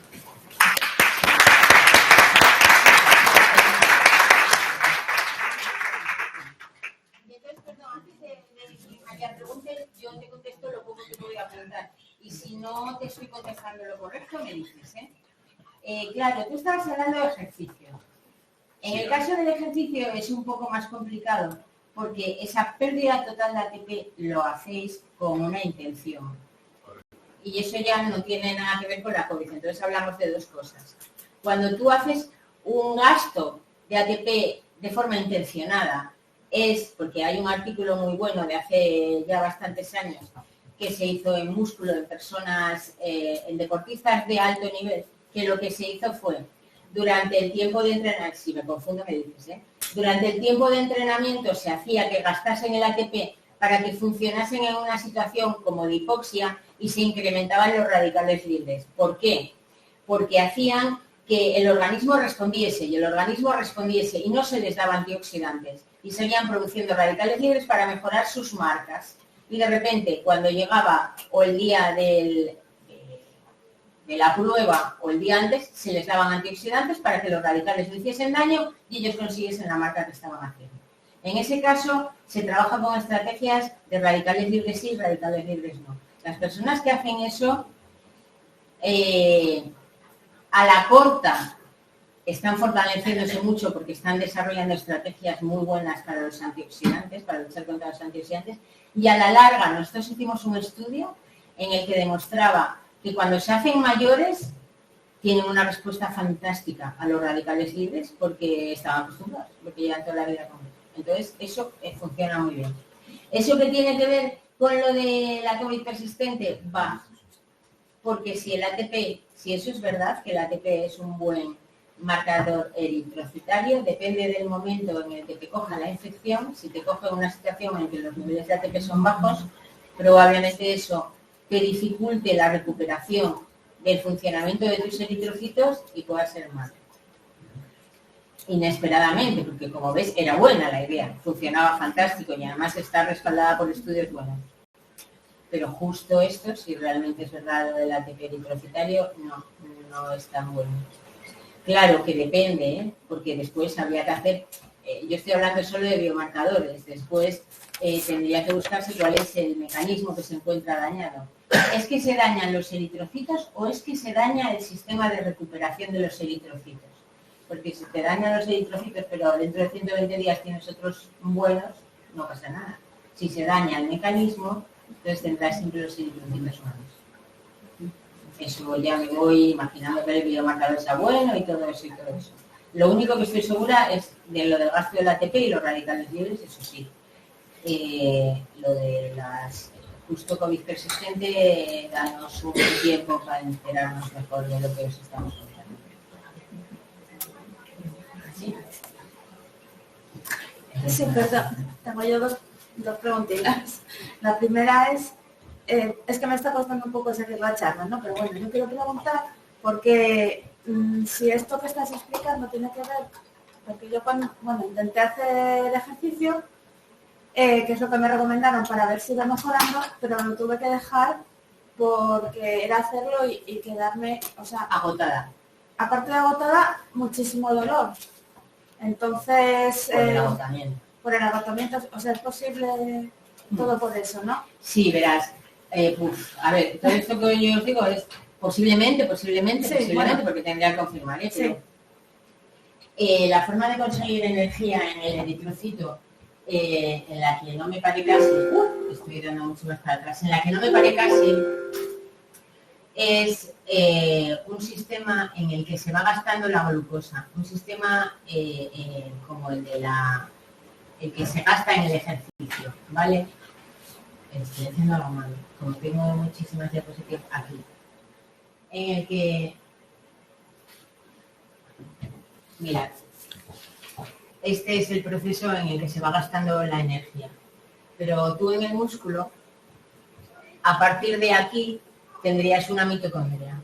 María, pregunte, yo te contesto lo poco que voy a preguntar. Y si no te estoy contestando lo correcto, me dices, claro, tú estabas hablando de ejercicio. En el caso del ejercicio es un poco más complicado porque esa pérdida total de ATP lo hacéis con una intención. Y eso ya no tiene nada que ver con la COVID. Entonces hablamos de dos cosas. Cuando tú haces un gasto de ATP de forma intencionada, es porque hay un artículo muy bueno de hace ya bastantes años que se hizo en músculo en personas, en deportistas de alto nivel, que lo que se hizo fue, durante el tiempo de entrenamiento, si me confundo me dices, durante el tiempo de entrenamiento se hacía que gastasen el ATP para que funcionasen en una situación como de hipoxia y se incrementaban los radicales libres. ¿Por qué? Porque hacían que el organismo respondiese y no se les daba antioxidantes y seguían produciendo radicales libres para mejorar sus marcas. Y de repente, cuando llegaba o el día de la prueba o el día antes, se les daban antioxidantes para que los radicales no hiciesen daño y ellos consiguiesen la marca que estaban haciendo. En ese caso, se trabaja con estrategias de radicales libres sí, radicales libres no. Las personas que hacen eso, a la corta, están fortaleciéndose mucho porque están desarrollando estrategias muy buenas para los antioxidantes, para luchar contra los antioxidantes, y a la larga nosotros hicimos un estudio en el que demostraba que cuando se hacen mayores tienen una respuesta fantástica a los radicales libres porque estaban acostumbrados, porque llevan toda la vida con ellos. Entonces eso funciona muy bien. ¿Eso qué tiene que ver con lo de la COVID persistente? Va, porque si el ATP, si eso es verdad, que el ATP es un buen marcador eritrocitario, depende del momento en el que te coja la infección. Si te coge una situación en que los niveles de ATP son bajos, probablemente eso te dificulte la recuperación del funcionamiento de tus eritrocitos y pueda ser malo. Inesperadamente, porque como ves, era buena la idea, funcionaba fantástico y además está respaldada por estudios buenos. Pero justo esto, si realmente es verdad lo del ATP eritrocitario, no es tan bueno. Claro que depende, porque después habría que hacer, yo estoy hablando solo de biomarcadores, después tendría que buscarse cuál es el mecanismo que se encuentra dañado. ¿Es que se dañan los eritrocitos o es que se daña el sistema de recuperación de los eritrocitos? Porque si te dañan los eritrocitos, pero dentro de 120 días tienes otros buenos, no pasa nada. Si se daña el mecanismo, entonces tendrás siempre los eritrocitos malos. Eso ya me voy imaginando que el biomarcador sea bueno y todo eso. Lo único que estoy segura es de lo del gasto del ATP y los radicales libres, eso sí. Lo de las justo COVID persistente, danos un tiempo para enterarnos mejor de lo que os estamos contando. ¿Sí? Sí, perdón. Tengo yo dos preguntitas. La primera es que me está costando un poco seguir la charla, ¿no? Pero bueno, yo quiero preguntar porque si esto que estás explicando tiene que ver, porque yo cuando intenté hacer ejercicio, que es lo que me recomendaron para ver si iba mejorando, pero lo tuve que dejar porque era hacerlo y quedarme, o sea, agotada. Aparte de agotada, muchísimo dolor. Entonces... Por el agotamiento. Por el agotamiento, o sea, es posible todo por eso, ¿no? Sí, verás. A ver, todo esto que yo os digo es posiblemente, bueno, porque tendría que confirmar. Pero, la forma de conseguir energía en el eritrocito en la que no me pare casi, estoy dando mucho más para atrás, en la que no me pare casi, es un sistema en el que se va gastando la glucosa, un sistema como el que se gasta en el ejercicio, ¿vale? Estoy haciendo algo malo, como tengo muchísimas diapositivas aquí, en el que, mirad, este es el proceso en el que se va gastando la energía, pero tú en el músculo, a partir de aquí, tendrías una mitocondria.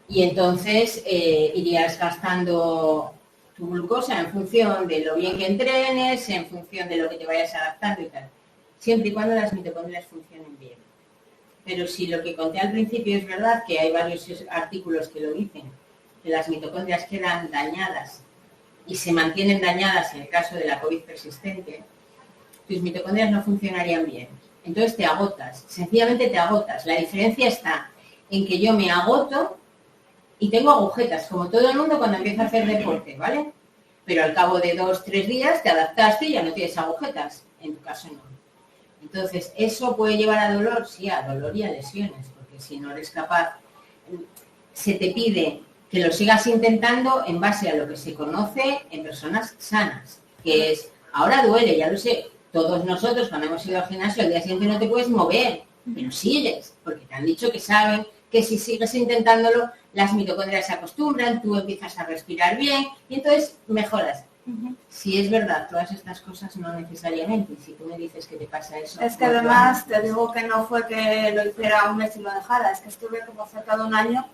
Y entonces irías gastando tu glucosa en función de lo bien que entrenes, en función de lo que te vayas adaptando y tal. Siempre y cuando las mitocondrias funcionen bien. Pero si lo que conté al principio es verdad, que hay varios artículos que lo dicen, que las mitocondrias quedan dañadas y se mantienen dañadas en el caso de la COVID persistente, tus mitocondrias no funcionarían bien. Entonces te agotas, sencillamente te agotas. La diferencia está en que yo me agoto y tengo agujetas, como todo el mundo cuando empieza a hacer deporte, ¿vale? Pero al cabo de 2-3 días te adaptaste y ya no tienes agujetas. En tu caso no. Entonces, ¿eso puede llevar a dolor? Sí, a dolor y a lesiones, porque si no eres capaz, se te pide que lo sigas intentando en base a lo que se conoce en personas sanas, que es, ahora duele, ya lo sé, todos nosotros cuando hemos ido al gimnasio al día siguiente no te puedes mover, pero sigues, porque te han dicho que saben que si sigues intentándolo, las mitocondrias se acostumbran, tú empiezas a respirar bien y entonces mejoras. Si es verdad, todas estas cosas no necesariamente, y si tú me dices que te pasa eso... Es que además te digo que no fue que lo hiciera un mes y lo dejara, es que estuve como cerca de un año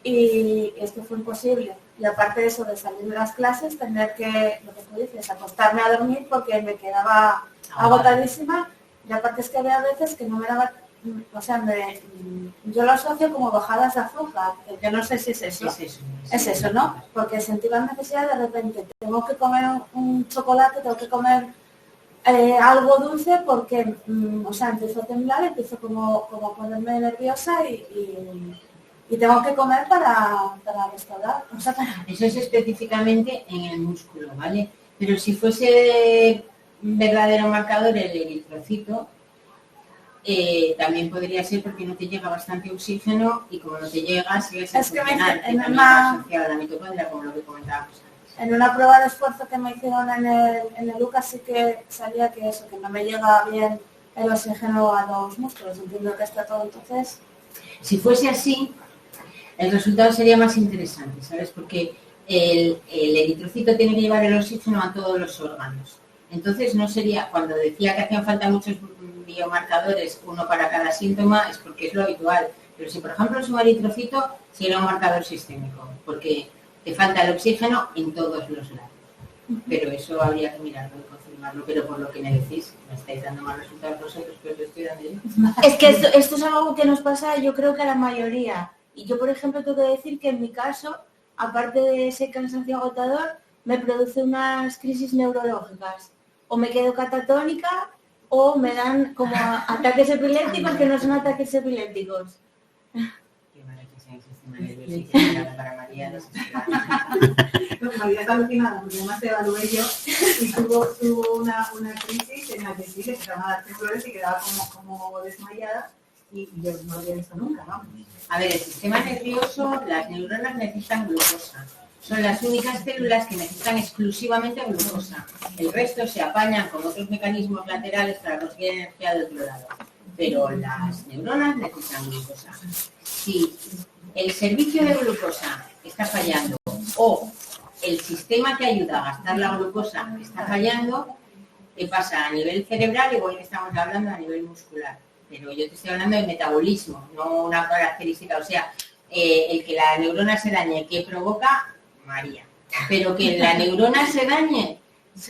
y esto fue imposible. Y aparte de eso, de salir de las clases, tener que, lo que tú dices, acostarme a dormir porque me quedaba agotadísima. Y aparte es que había veces que no me daba, o sea, yo lo asocio como bajadas de azúcar, que no sé si es eso. Es eso, ¿no? Porque sentí la necesidad de repente, tengo que comer un chocolate, tengo que comer algo dulce porque, o sea, empiezo a temblar, empiezo como a ponerme nerviosa y tengo que comer para restaurar. O sea, Eso es específicamente en el músculo, ¿vale? Pero si fuese verdadero marcador el eritrocito, también podría ser porque no te llega bastante oxígeno y como no te llega, sigues es que también va asociado a la mitocondria, como lo que comentábamos antes. En una prueba de esfuerzo que me hicieron en el Lucas sí que salía que eso, que no me llega bien el oxígeno a los músculos. Entiendo que está todo entonces. Si fuese así, el resultado sería más interesante, ¿sabes? Porque el eritrocito tiene que llevar el oxígeno a todos los órganos. Entonces no sería, cuando decía que hacían falta muchos biomarcadores, uno para cada síntoma, es porque es lo habitual. Pero si, por ejemplo, es un eritrocito, sería un marcador sistémico, porque te falta el oxígeno en todos los lados. Pero eso habría que mirarlo y confirmarlo. Pero por lo que me decís, me estáis dando más resultados vosotros, pero te estoy dando yo. Es que esto es algo que nos pasa, yo creo que a la mayoría. Y yo, por ejemplo, tengo que decir que en mi caso, aparte de ese cansancio agotador, me produce unas crisis neurológicas. O me quedo catatónica o me dan como ataques epilépticos que no son ataques epilépticos. Qué mala que sea el sistema nervioso para María. María está alucinada porque además se evalué yo y tuvo una crisis en la que sí que se van a dar temblores y quedaba como desmayada y yo no lo había visto nunca, vamos. A ver, el sistema nervioso, las neuronas necesitan glucosa. Son las únicas células que necesitan exclusivamente glucosa. El resto se apañan con otros mecanismos laterales para conseguir energía del otro lado. Pero las neuronas necesitan glucosa. Si el servicio de glucosa está fallando o el sistema que ayuda a gastar la glucosa está fallando, ¿qué pasa? A nivel cerebral, igual que estamos hablando a nivel muscular. Pero yo te estoy hablando de metabolismo, no una característica. O sea, el que la neurona se dañe, ¿qué provoca? María. Pero que la neurona se dañe,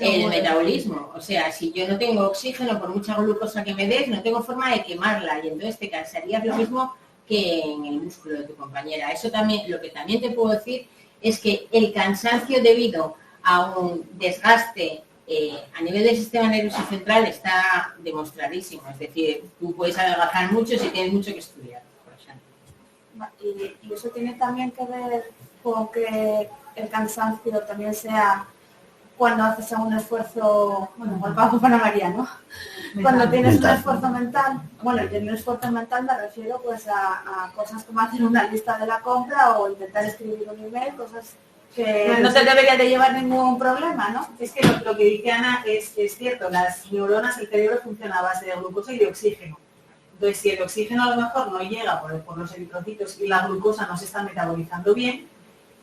el metabolismo. O sea, si yo no tengo oxígeno, por mucha glucosa que me des, no tengo forma de quemarla y entonces te cansarías lo mismo que en el músculo de tu compañera. Eso también, lo que también te puedo decir es que el cansancio debido a un desgaste a nivel del sistema nervioso central está demostradísimo. Es decir, tú puedes adelgazar mucho si tienes mucho que estudiar, por ejemplo. Y eso tiene también que ver con que el cansancio también sea cuando haces un esfuerzo, bueno, por Paco para María, ¿no? Cuando tienes un esfuerzo mental, bueno, y en un esfuerzo mental me refiero pues a cosas como hacer una lista de la compra o intentar escribir un email, cosas que no te debería de llevar ningún problema, ¿no? Es que lo que dice Ana es cierto, las neuronas, el cerebro funciona a base de glucosa y de oxígeno. Entonces, si el oxígeno a lo mejor no llega por los eritrocitos y la glucosa no se está metabolizando bien,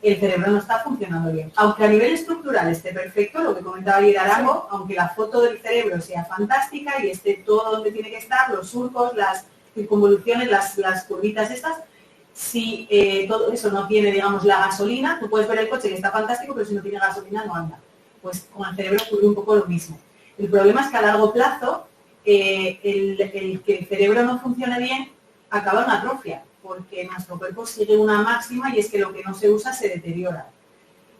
el cerebro no está funcionando bien. Aunque a nivel estructural esté perfecto, lo que comentaba ayer Arango, aunque la foto del cerebro sea fantástica y esté todo donde tiene que estar, los surcos, las circunvoluciones, las curvitas estas, si todo eso no tiene, digamos, la gasolina, tú puedes ver el coche que está fantástico, pero si no tiene gasolina no anda. Pues con el cerebro ocurre un poco lo mismo. El problema es que a largo plazo, el que el cerebro no funcione bien acaba en atrofia, porque nuestro cuerpo sigue una máxima y es que lo que no se usa se deteriora.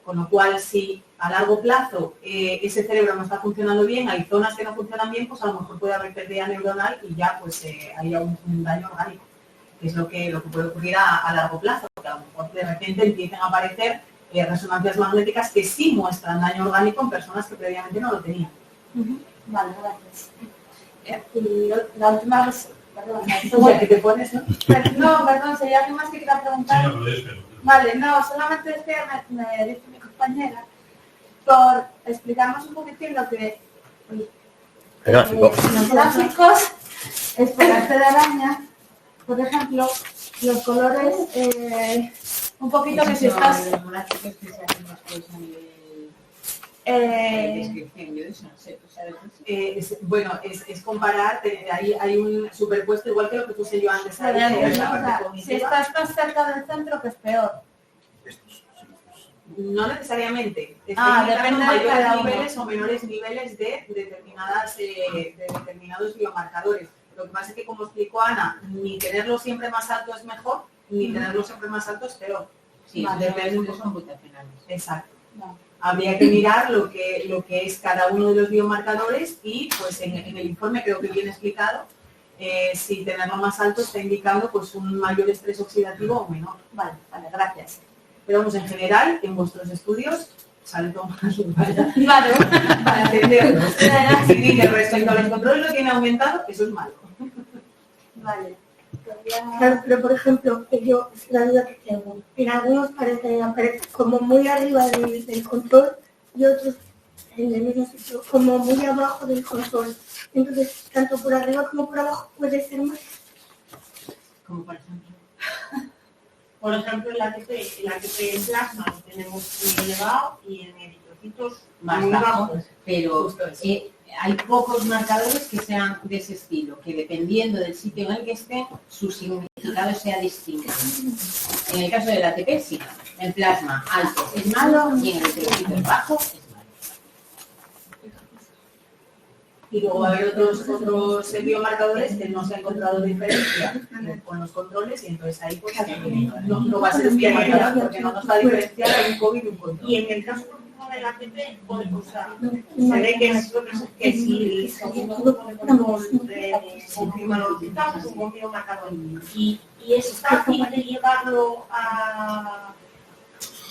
Con lo cual, si a largo plazo ese cerebro no está funcionando bien, hay zonas que no funcionan bien, pues a lo mejor puede haber pérdida neuronal y ya pues haya un daño orgánico, que es lo que puede ocurrir a largo plazo, porque a lo mejor de repente empiezan a aparecer resonancias magnéticas que sí muestran daño orgánico en personas que previamente no lo tenían. Vale, gracias. Y la última vez, perdón, ¿Qué te pones, no? no, perdón, sería algo más que quería preguntar. Sí, no, pero Vale, no, solamente es que me dice mi compañera por explicarnos un poquitín lo que los gráficos es por arte de araña, por ejemplo, los colores, un poquito que si estás... Los gráficos que se hacen después a nivel descripción, yo eso no sé, ¿tú sabes eso? Bueno, es comparar, hay un superpuesto igual que lo que puse yo antes. O sea, si estás tan cerca del centro, que es peor. No necesariamente. Depende de mayores cada uno. niveles o menores niveles de determinados biomarcadores. Lo que pasa es que, como explicó Ana, ni tenerlo siempre más alto es mejor, ni tenerlo siempre más alto es peor. Sí, Vale, depende de son computacionales. Exacto. Vale. Habría que mirar lo que es cada uno de los biomarcadores y pues en el informe creo que viene explicado si tenerlo más alto está indicando pues un mayor estrés oxidativo o menor. Vale, gracias. Pero vamos, en general, en vuestros estudios sale todo más Vale, para entenderlo. Si dice respecto a los controles lo tiene aumentado, eso es malo. vale. Claro, pero por ejemplo, yo, la duda que tengo, en algunos aparece como muy arriba del control y otros en el mismo sitio, como muy abajo del control. Entonces, tanto por arriba como por abajo puede ser más. Como por ejemplo. Por ejemplo, en ATP en plasma lo tenemos muy elevado y en eritrocitos Más muy bajo, bajos. pero Justo eso. hay pocos marcadores que sean de ese estilo, que dependiendo del sitio en el que esté, su significado sea distinto. En el caso del ATP, sí. En plasma alto es malo y en eritrocitos bajo es malo. Y luego va a haber otros biomarcadores que no se ha encontrado diferencia con los controles y entonces ahí pues no va a ser un biomarcador porque no nos va a diferenciar a un COVID y un control. Y en el caso por ejemplo, del ATP, se ve que si el segundo ponemos confirma los resultados, es un buen biomarcador. Y es fácil de llevarlo a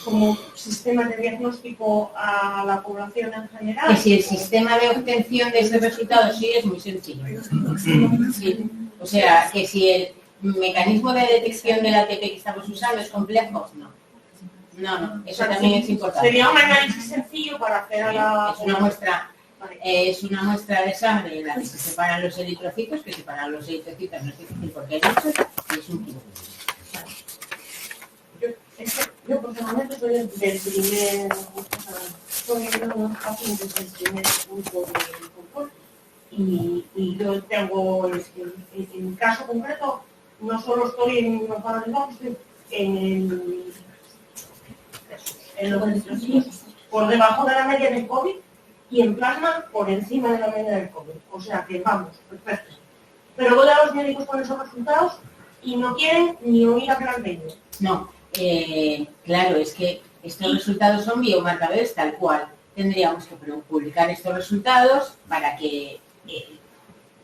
como sistema de diagnóstico a la población en general. Que si el sistema de obtención de ese resultado sí es muy sencillo. Sí. O sea, que si el mecanismo de detección del ATP que estamos usando es complejo, no. No, eso también es importante. Sería un análisis sencillo para hacer a la... Es una muestra de sangre en la que se separan los eritrocitos, que separar los eritrocitos no es difícil porque hay muchos, y es un kilo. Yo personalmente soy del primer pacientes del primer grupo de confort y yo tengo, en mi caso concreto, no solo estoy en los paradigmas, estoy en los eritrocitos por debajo de la media del COVID y en plasma por encima de la media del COVID. O sea que vamos, perfecto. Pero voy a los médicos con esos resultados y no quieren ni oír hablar de ellos. No. Claro, es que estos resultados son biomarcadores tal cual. Tendríamos que publicar estos resultados para que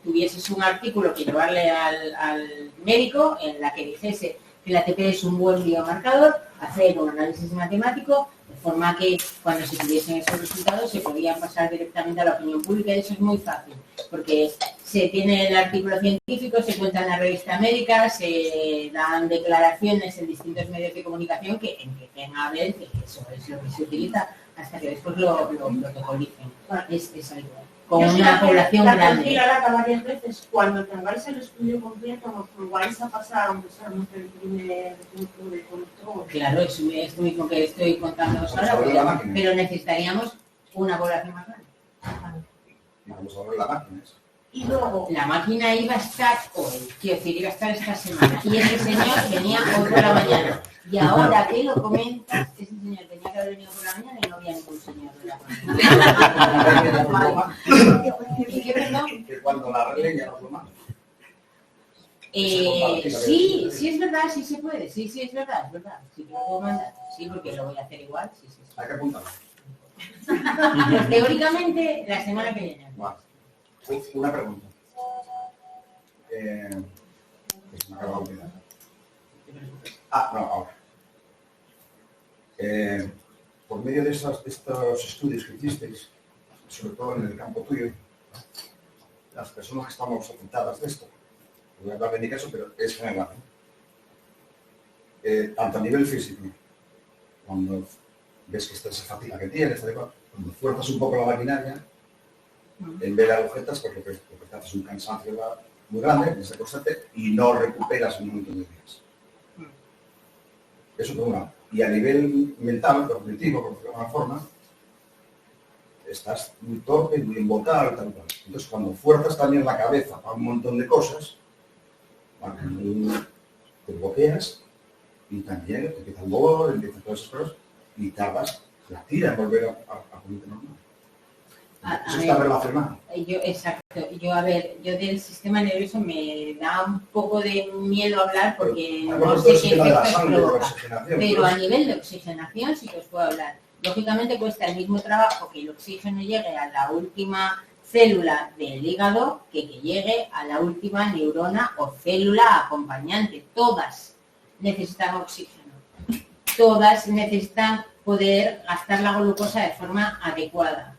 tuvieses un artículo que llevarle al médico en la que dijese que el ATP es un buen biomarcador, hacer un análisis matemático, forma que cuando se tuviesen esos resultados se podían pasar directamente a la opinión pública, y eso es muy fácil, porque se tiene el artículo científico, se cuenta en la revista médica, se dan declaraciones en distintos medios de comunicación que empiecen a ver que eso es lo que se utiliza, hasta que después lo protocolicen. Es algo. Con una población grande. La varias veces, cuando tengáis el estudio completo, os vais a pasar, aunque sea el primer punto de control. Claro, es lo mismo que estoy contándoos ahora, pero necesitaríamos una población más grande. Vamos a ver la máquina. Y luego, La máquina iba a estar hoy, quiero decir, iba a estar esta semana, y ese señor venía hoy por la mañana. Y ahora que lo comentas, ese señor tenía que haber venido por la mañana y no había ningún señor de la mañana. ¿Y qué, perdón? Que cuando la arreglen ya nos lo mandan. Sí, es verdad, sí se puede, sí, es verdad, sí que lo puedo mandar, sí, porque lo voy a hacer igual, sí. Hay que apuntarlo. Pues, teóricamente, la semana que viene. Vale. Una pregunta. Que se me acaba de olvidar. No, ahora. Por medio de estos estudios que hicisteis, sobre todo en el campo tuyo, las personas que estamos afectadas de esto, voy a hablar de mi caso, pero es general, tanto a nivel físico, cuando ves que esta es la fatiga que tienes, cuando fuerzas un poco la maquinaria, en vez de agujetas, pues lo que te haces es un cansancio muy grande, desde constante, y no recuperas un montón de días. Eso por una. Y a nivel mental, cognitivo, por decirlo de alguna forma, estás muy torpe, muy embotado y tal. Entonces, cuando fuerzas también la cabeza para un montón de cosas, te bloqueas y también empieza el dolor, empiezan todas esas cosas y tardas, la tira en volver a ponerte normal. Eso está relacionado. Exacto. Yo del sistema nervioso me da un poco de miedo hablar porque no sé qué efectos provoca. Pero a nivel de oxigenación sí que os puedo hablar. Lógicamente cuesta el mismo trabajo que el oxígeno llegue a la última célula del hígado que llegue a la última neurona o célula acompañante. Todas necesitan oxígeno. Todas necesitan poder gastar la glucosa de forma adecuada.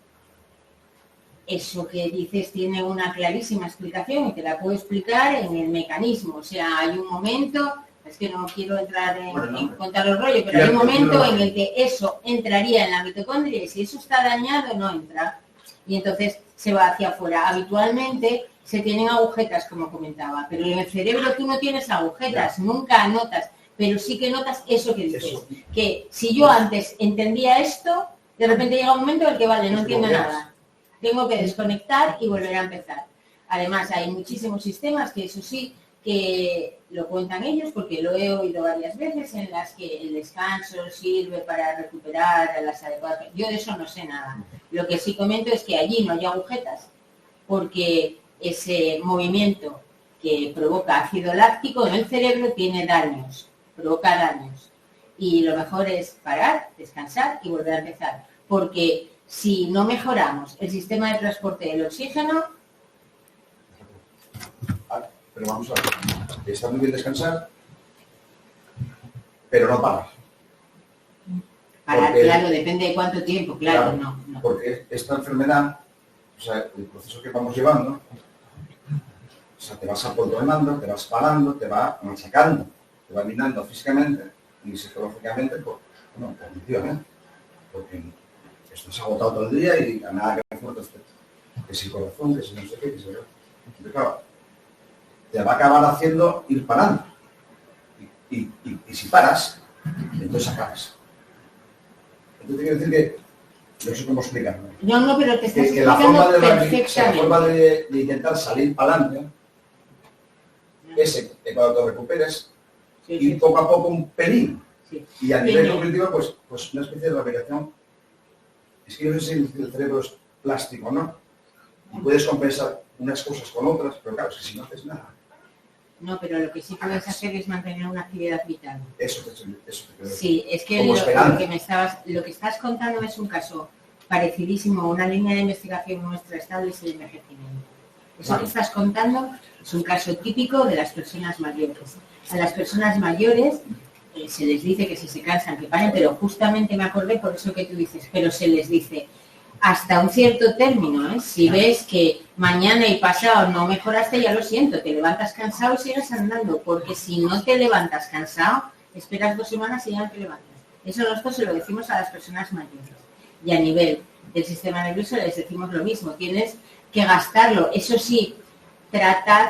Eso que dices tiene una clarísima explicación y te la puedo explicar en el mecanismo. O sea, hay un momento, es que no quiero entrar en contar el rollo, pero hay un momento en el que eso entraría en la mitocondria y si eso está dañado no entra. Y entonces se va hacia afuera. Habitualmente se tienen agujetas, como comentaba, pero en el cerebro tú no tienes agujetas, nunca anotas, pero sí que notas eso que dices. Eso. Que si yo antes entendía esto, de repente llega un momento en el que vale, no entiendo nada. Tengo que desconectar y volver a empezar. Además, hay muchísimos sistemas que eso sí, que lo cuentan ellos, porque lo he oído varias veces, en las que el descanso sirve para recuperar a las adecuadas. Yo de eso no sé nada. Lo que sí comento es que allí no hay agujetas, porque ese movimiento que provoca ácido láctico en el cerebro tiene daños, provoca daños. Y lo mejor es parar, descansar y volver a empezar. Porque si no mejoramos el sistema de transporte del oxígeno... Pero vamos a ver, está muy bien descansar, pero no parar. Parar, claro, depende de cuánto tiempo, claro, no. Porque esta enfermedad, o sea, el proceso que vamos llevando, o sea, te vas apoltronando, te vas parando, te va machacando, te va minando físicamente y psicológicamente por condición, ¿eh? Porque estás agotado todo el día y a nada que me fuerte que si corazón, que si no sé qué, que si yo. Entonces, claro, te va a acabar haciendo ir parando. Y si paras, entonces acabas. Entonces quiero decir que, no sé cómo explicarlo. No, pero te estás que la forma de intentar salir para adelante es que cuando te recuperes, ir poco a poco un pelín. Sí. Y a nivel cognitivo, pues una especie de rehabilitación. Es que yo no sé si el cerebro es plástico, ¿no? Y puedes compensar unas cosas con otras, pero claro, es que si no haces nada. No, pero lo que sí puedes hacer es mantener una actividad vital. Eso. Sí, es que lo que estás contando es un caso parecidísimo a una línea de investigación nuestra estable es el envejecimiento. Eso que estás contando es un caso típico de las personas mayores. A las personas mayores se les dice que si se cansan que paren, pero justamente me acordé por eso que tú dices, pero se les dice hasta un cierto término, ¿eh? Si ves que mañana y pasado no mejoraste, ya lo siento, te levantas cansado y sigues andando, porque si no te levantas cansado, esperas 2 semanas y ya no te levantas. Eso nosotros se lo decimos a las personas mayores. Y a nivel del sistema nervioso les decimos lo mismo, tienes que gastarlo. Eso sí, tratad,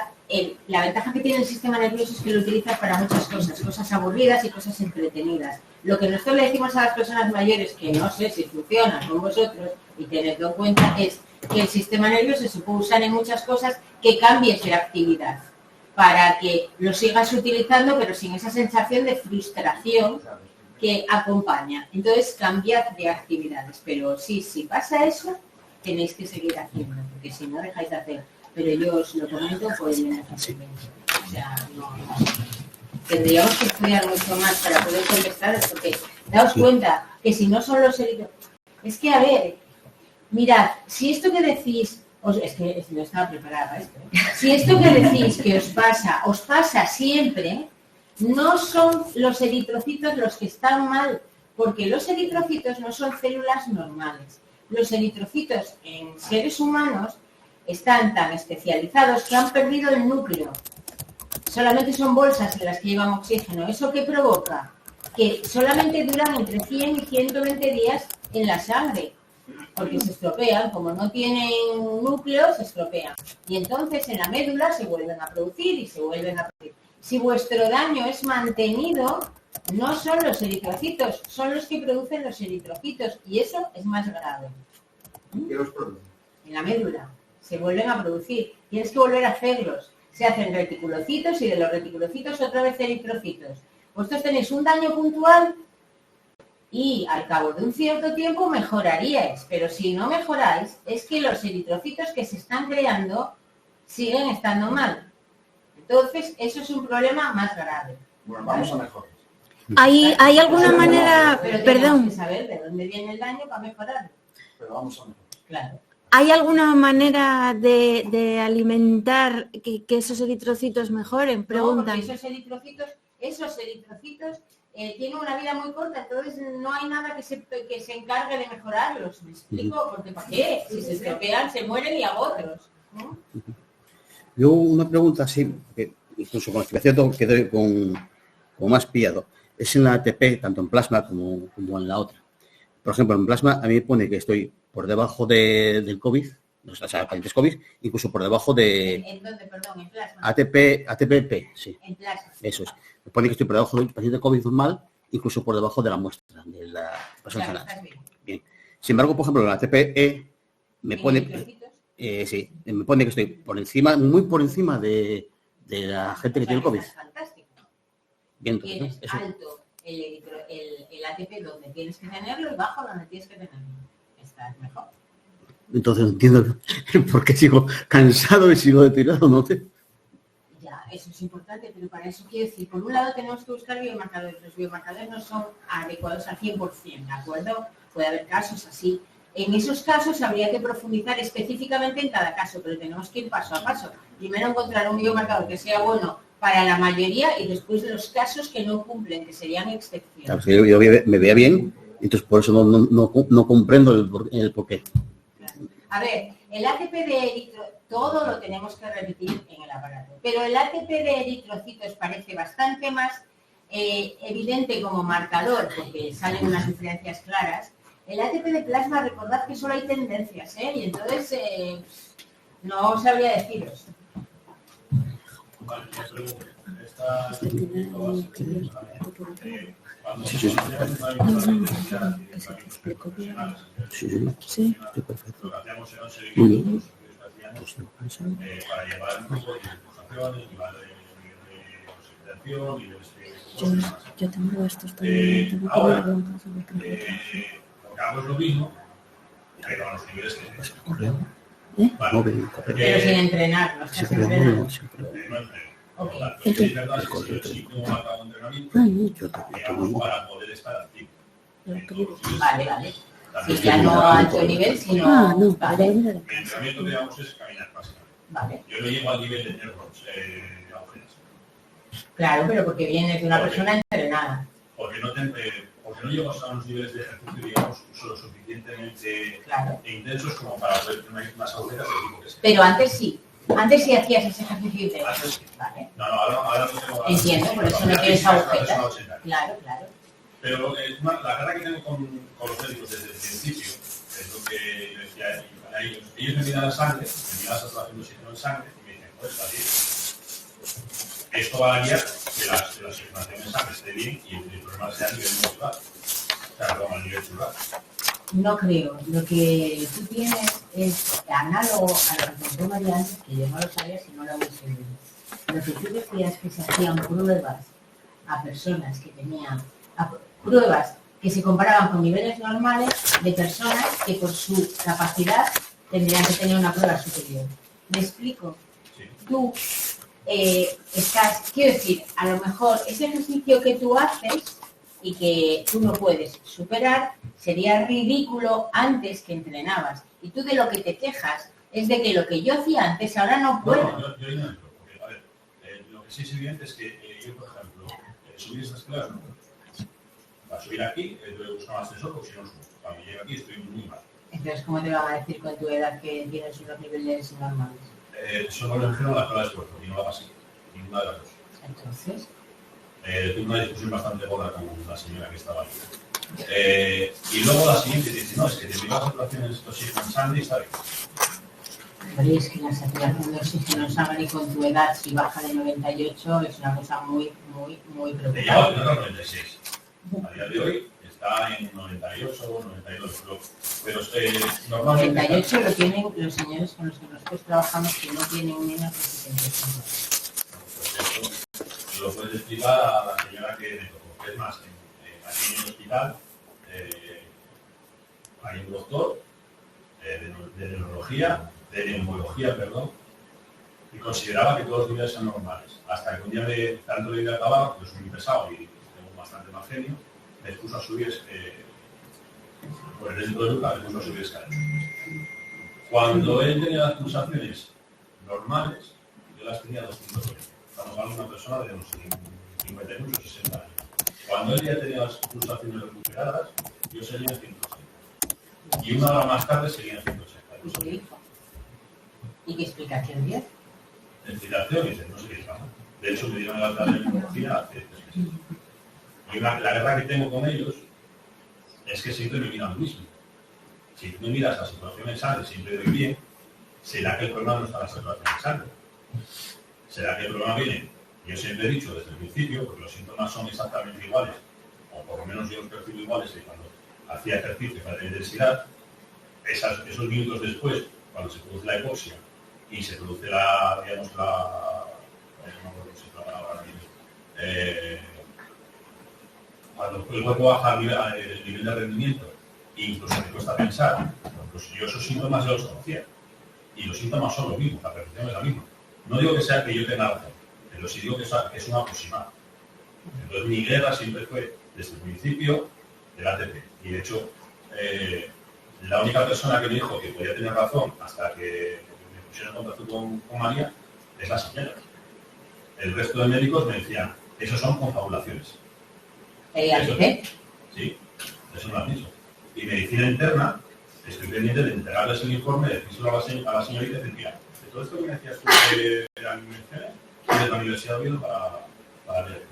la ventaja que tiene el sistema nervioso es que lo utilizas para muchas cosas, cosas aburridas y cosas entretenidas. Lo que nosotros le decimos a las personas mayores, que no sé si funciona con vosotros, y tenedlo en cuenta, es que el sistema nervioso se puede usar en muchas cosas, que cambies de actividad para que lo sigas utilizando, pero sin esa sensación de frustración que acompaña. Entonces, cambiad de actividades. Pero sí, si pasa eso, tenéis que seguir haciendo, porque si no dejáis de hacer. Pero yo os lo comento por el beneficio. O sea, no. Tendríamos que estudiar mucho más para poder contestar, porque daos cuenta que si no son los heridos... Es que, a ver, mirad, si esto que decís... Es que no estaba preparada esto. Si esto que decís que os pasa siempre, no son los eritrocitos los que están mal, porque los eritrocitos no son células normales. Los eritrocitos en seres humanos están tan especializados que han perdido el núcleo. Solamente son bolsas en las que llevan oxígeno. ¿Eso qué provoca? Que solamente duran entre 100 y 120 días en la sangre, porque se estropean, como no tienen núcleo, se estropean. Y entonces en la médula se vuelven a producir y se vuelven a producir. Si vuestro daño es mantenido, no son los eritrocitos, son los que producen los eritrocitos, y eso es más grave. ¿Qué los produce? En la médula se vuelven a producir, tienes que volver a hacerlos. Se hacen reticulocitos y de los reticulocitos otra vez eritrocitos. Vosotros tenéis un daño puntual y al cabo de un cierto tiempo mejoraríais, pero si no mejoráis, es que los eritrocitos que se están creando siguen estando mal. Entonces, eso es un problema más grave. Bueno, vamos a mejorar. ¿Hay alguna manera, pero perdón, que saber de dónde viene el daño para mejorar? Pero vamos a mejorar. Claro. ¿hay alguna manera de alimentar que esos eritrocitos mejoren? Preguntan. No, porque esos eritrocitos tienen una vida muy corta, entonces no hay nada que se encargue de mejorarlos. ¿Me explico? Porque ¿para qué? Si se estropean, se mueren y a otros, ¿no? Yo una pregunta así, que incluso con la explicación quedé con más pillado. Es en la ATP, tanto en plasma como en la otra. Por ejemplo, en plasma a mí me pone que estoy por debajo del COVID, o sea, pacientes COVID, incluso por debajo de... ¿En dónde, perdón? En plasma. ATP-P, sí. En plasma. Eso es. Me pone que estoy por debajo del paciente COVID normal, incluso por debajo de la muestra, de la persona Claro, sana. estás bien. Bien. Sin embargo, por ejemplo, en la ATP-E me ¿En pone... eritrocitos? Sí, me pone que estoy por encima, muy por encima de la gente que tiene el COVID. Estás fantástico. Bien, entonces, Tienes ¿no? Eso. alto el ATP donde tienes que tenerlo y bajo donde tienes que tenerlo. Estás mejor. Entonces no entiendo por qué sigo cansado y sigo deteriorado, no sé. Ya, eso es importante, pero para eso quiero decir, por un lado tenemos que buscar biomarcadores. Los biomarcadores no son adecuados al 100%, ¿de acuerdo? Puede haber casos así. En esos casos habría que profundizar específicamente en cada caso, pero tenemos que ir paso a paso. Primero encontrar un biomarcador que sea bueno para la mayoría y después los casos que no cumplen, que serían excepciones. Claro, si yo me veía bien, entonces por eso no comprendo el porqué. A ver, el ATP de eritrocitos, todo lo tenemos que repetir en el aparato, pero el ATP de eritrocitos parece bastante más evidente como marcador, porque salen unas diferencias claras. El ATP de plasma, recordad que solo hay tendencias, y entonces no sabría deciros. Vale, ya pregunto. Esta Sí, estoy perfecto. Lo que hacíamos eran seguimientos para llevar un poco de pulsaciones, nivel de oxidación, niveles de cosas. Yo tengo estos también. Ahora, hagamos lo mismo, pero a los niveles que se Móvil, Pero sin entrenar, no sí, sin entrenar. Ok. para poder estar activo. Vale. Si ya no a alto nivel, sino... Vale. El entrenamiento que damos es caminar básico. Vale. Yo no llego al nivel de nervios, agujeras. Claro, pero porque vienes de una persona entrenada. porque no llegamos a unos niveles de ejercicio, digamos, lo suficientemente Claro. intensos como para poder tener unas agujetas del tipo que sea. Pero antes sí. Antes sí hacías ese ejercicio intenso. Antes sí. Vale. No, ahora no tengo... Entiendo, por eso no tienes agujetas. Claro. Pero la cara que tengo con los médicos desde el principio, es lo que yo decía a ellos. Ellos me miran la sangre, me miran la saturación de oxígeno en sangre y me dicen, pues está bien. Esto va a guiar que la circulación de sangre esté bien y el problema sea a nivel muscular. O sea, perdón, a nivel celular. No creo. Lo que tú tienes es análogo a lo que contó María antes, que yo no lo sabía si no lo hubiese oído. Lo que tú decías es que se hacían pruebas a personas que tenían pruebas que se comparaban con niveles normales de personas que por su capacidad tendrían que tener una prueba superior. ¿Me explico? Sí. Tú quiero decir, a lo mejor ese ejercicio que tú haces y que tú no puedes superar sería ridículo antes que entrenabas. Y tú de lo que te quejas es de que lo que yo hacía antes ahora no puedo. No, yo no entro, porque, a ver, lo que sí es evidente es que yo, por ejemplo, subir estas escaleras no puedo. Para subir aquí, debo buscar un ascensor porque si no subo. Cuando llego aquí estoy muy mal. Entonces, ¿cómo te van a decir con tu edad que tienes unos niveles normales? Solo lo dijeron la escuela de esfuerzo y no la pasé. Ninguna de las dos. Entonces, tuve una discusión bastante gorda con la señora que estaba ahí. Y luego la siguiente dice, no, es que te la saturación de oxígeno en sangre y está bien. pero es que la saturación de oxígeno en sangre y con tu edad, si baja de 98, es una cosa muy Te lleva a preocupante. 96. A día de hoy está en 98 o 92, pero normalmente... 98 lo tienen los señores con los que nosotros trabajamos que no tienen menos de 75. Pues lo puedes explicar a la señora que me tocó. Es más, aquí en el hospital hay un doctor de neurología, de neumología, perdón, y consideraba que todos los niveles son normales. Hasta que un día tanto le acababa, porque soy muy pesado y tengo bastante más genio, me puso a subir, por el dentro de Luca, me puso a subir escaleras. Cuando él tenía las pulsaciones normales, yo las tenía 220. Estamos hablando de una persona de unos 51 o 60 años. Cuando él ya tenía las pulsaciones recuperadas, yo seguía en 180. Y una hora más tarde seguía en 180. ¿Y qué explicación dio? Explicación, dice, no sé qué pasa. De hecho, me dieron la tarde de neumología hace 3 meses. Y la guerra que tengo con ellos es que siempre me miran lo mismo. Si tú me miras la situación en sangre, siempre doy bien, será que el problema no está en la saturación en sangre. Será que el problema viene, yo siempre he dicho desde el principio, porque los síntomas son exactamente iguales, o por lo menos yo los percibo iguales que cuando hacía ejercicio para la intensidad, esos minutos después, cuando se produce la hipoxia y se produce la, digamos, no me acuerdo si es la palabra ahora mismo, cuando el cuerpo baja el nivel de rendimiento, incluso me cuesta pensar, pues yo esos síntomas ya los conocía. Y los síntomas son los mismos, la percepción es la misma. No digo que sea que yo tenga razón, pero sí digo que es un aproximado. Entonces mi guerra siempre fue desde el principio del ATP. Y de hecho, la única persona que me dijo que podía tener razón hasta que me pusieron en contacto con María es la señora. El resto de médicos me decían, esos son confabulaciones. ¿ATP? Sí, eso no lo han dicho. Y medicina interna, estoy pendiente de entregarles el informe, de decírselo a la señorita y decir, mira, de todo esto que me decías tú de las menciones, de la Universidad de Oviedo para ver.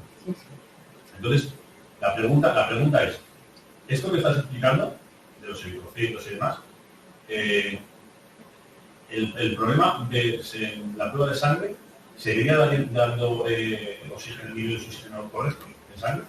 Entonces, la pregunta es, esto que estás explicando, de los eritrocitos y demás, el problema de la prueba de sangre, ¿seguiría dando oxígeno, el nivel de oxígeno correcto en sangre?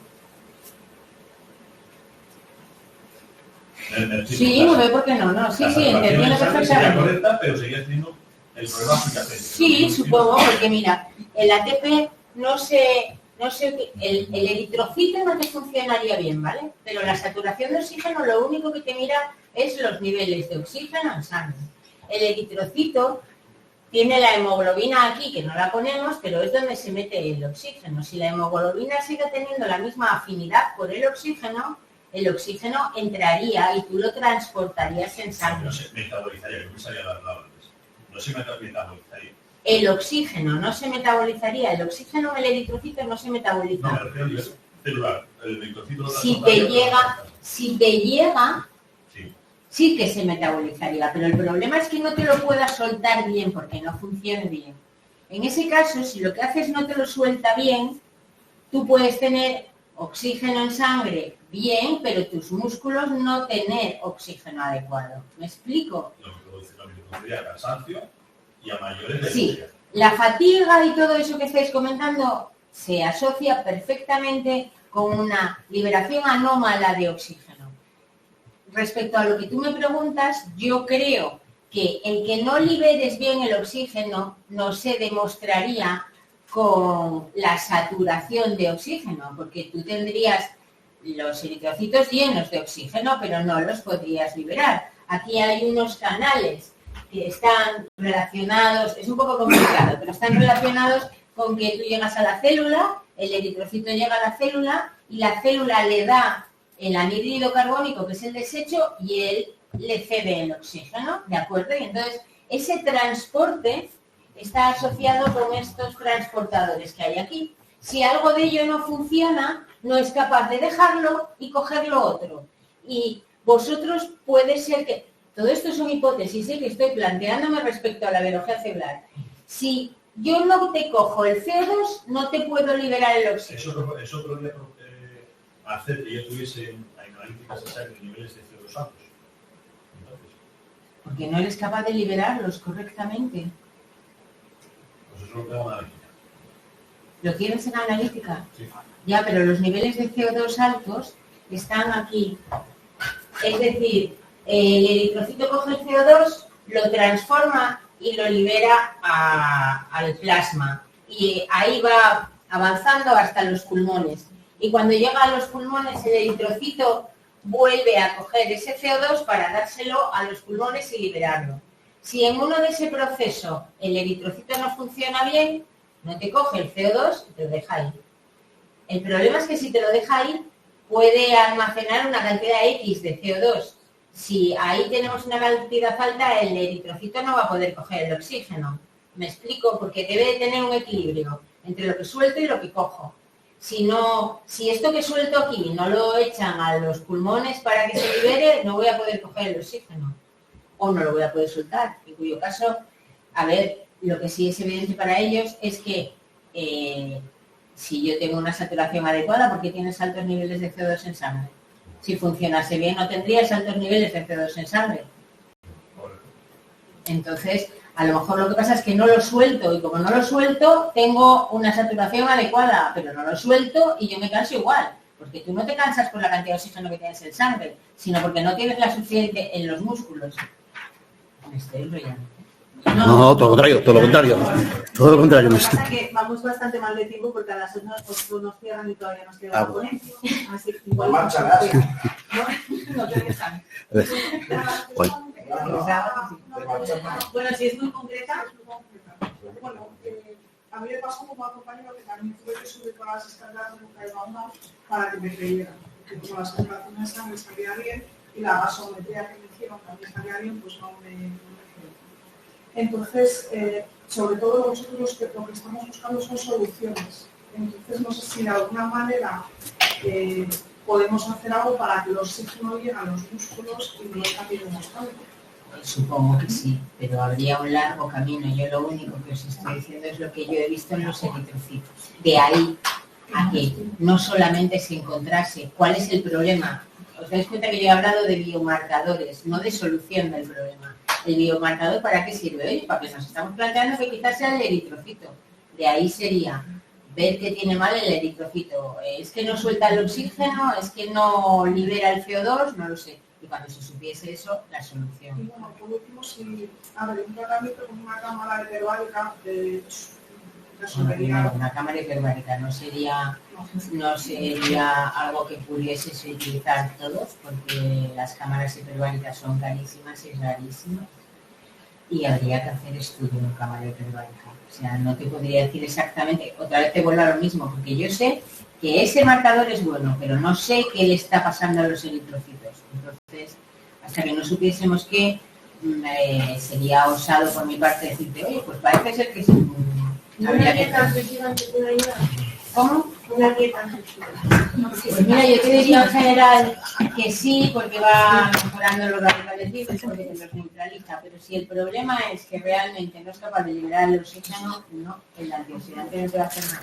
Sí, no veo por qué no. Sí, entiendo perfectamente. Sería correcta, pero seguía teniendo el problema subyacente. Sí, supongo, porque mira, el ATP no sé, el eritrocito no te funcionaría bien, ¿vale? Pero la saturación de oxígeno lo único que te mira es los niveles de oxígeno en sangre. El eritrocito tiene la hemoglobina aquí, que no la ponemos, pero es donde se mete el oxígeno. Si la hemoglobina sigue teniendo la misma afinidad por el oxígeno entraría y tú lo transportarías en sangre. No se metabolizaría, que no me salía la palabra antes. No se metabolizaría. El oxígeno no se metabolizaría, el oxígeno en el eritrocito no se metaboliza. No, me refiero a nivel celular. el eritrocito lo Si te transportaría, llega, sí. sí que se metabolizaría, pero el problema es que no te lo puedas soltar bien porque no funcione bien. En ese caso, si lo que haces no te lo suelta bien, tú puedes tener oxígeno en sangre bien, pero tus músculos no tener oxígeno adecuado. ¿Me explico? Lo que produce la mitocondria, cansancio y a mayores de Sí, la fatiga y todo eso que estáis comentando se asocia perfectamente con una liberación anómala de oxígeno. Respecto a lo que tú me preguntas, yo creo que el que no liberes bien el oxígeno no se demostraría con la saturación de oxígeno, porque tú tendrías los eritrocitos llenos de oxígeno, pero no los podrías liberar. Aquí hay unos canales que están relacionados, es un poco complicado, pero están relacionados con que tú llegas a la célula, el eritrocito llega a la célula y la célula le da el anhídrido carbónico, que es el desecho, y él le cede el oxígeno, ¿de acuerdo? Y entonces ese transporte está asociado con estos transportadores que hay aquí. Si algo de ello no funciona, no es capaz de dejarlo y coger lo otro. Y vosotros puede ser que... Todo esto son hipótesis que estoy planteándome respecto a la biología celular. Si yo no te cojo el CO2, no te puedo liberar el oxígeno. Eso podría hacer que yo tuviese en analíticas de sangre niveles de CO2 altos. Entonces, Porque no eres capaz de liberarlos correctamente. pues eso lo tengo en analítica. ¿Lo tienes en analítica? Sí. Ya, pero los niveles de CO2 altos están aquí. Es decir, el eritrocito coge el CO2, lo transforma y lo libera al plasma. Y ahí va avanzando hasta los pulmones. Y cuando llega a los pulmones, el eritrocito vuelve a coger ese CO2 para dárselo a los pulmones y liberarlo. Si en uno de ese proceso el eritrocito no funciona bien, no te coge el CO2 y te lo deja ahí. El problema es que si te lo deja ahí, puede almacenar una cantidad X de CO2. Si ahí tenemos una cantidad alta, el eritrocito no va a poder coger el oxígeno. Me explico, porque debe de tener un equilibrio entre lo que suelto y lo que cojo. Si esto que suelto aquí no lo echan a los pulmones para que se libere, no voy a poder coger el oxígeno. O no lo voy a poder soltar, en cuyo caso, a ver, lo que sí es evidente para ellos es que si yo tengo una saturación adecuada, ¿por qué tienes altos niveles de CO2 en sangre? Si funcionase bien, no tendrías altos niveles de CO2 en sangre. Entonces, a lo mejor lo que pasa es que no lo suelto, y como no lo suelto, tengo una saturación adecuada, pero no lo suelto y yo me canso igual. Porque tú no te cansas por la cantidad de oxígeno que tienes en sangre, sino porque no tienes la suficiente en los músculos. Me estoy enrollando. No, todo lo contrario, todo lo contrario. Todo lo contrario. Lo que pasa es que vamos bastante mal de tiempo porque a las 8 nos cierran y todavía nos queda la ponencia. Así que igual... Márchalas. No te dejan. Bueno. Bueno, si es muy concreta... Bueno, a mí me pasó como a compañero que también fue que subir todas las escaleras de boca de banda para que me creyeran. Que como las contracciones de sangre salía bien y la gasometría que me hicieron también salía bien, pues no me creyeron. Entonces, sobre todo nosotros lo que estamos buscando son soluciones. Entonces, no sé si de alguna manera podemos hacer algo para que el oxígeno llegue a los músculos y no cambiemos tanto. Supongo que sí, pero habría un largo camino. Yo lo único que os estoy diciendo es lo que yo he visto en los eritrocitos. De ahí a que no solamente se encontrase cuál es el problema. Os dais cuenta que yo he hablado de biomarcadores, no de solución del problema. ¿El biomarcador para qué sirve? Oye, para que nos estamos planteando que quizás sea el eritrocito. De ahí sería ver qué tiene mal el eritrocito. ¿Es que no suelta el oxígeno? ¿Es que no libera el CO2? No lo sé. Y cuando se supiese eso, la solución. Y bueno, por último, si un tratamiento con una cámara hiperbárica de una cámara hiperbárica no sería algo que pudiese utilizar todos, porque las cámaras hiperbáricas son carísimas y rarísimas, y habría que hacer estudio en cámara hiperbárica. O sea, no te podría decir exactamente, otra vez te vuelvo a lo mismo, porque yo sé que ese marcador es bueno, pero no sé qué le está pasando a los eritrocitos. Entonces, hasta que no supiésemos qué, sería osado por mi parte decirte, oye, pues parece ser que habría que... transmisión te puede ayudar. ¿Cómo? una dieta. Pues mira, yo te diría en general que sí, porque va mejorando los radicales libres, porque los neutraliza, pero si el problema es que realmente no es capaz de liberar el oxígeno, no, el antioxidante no te va a hacer nada.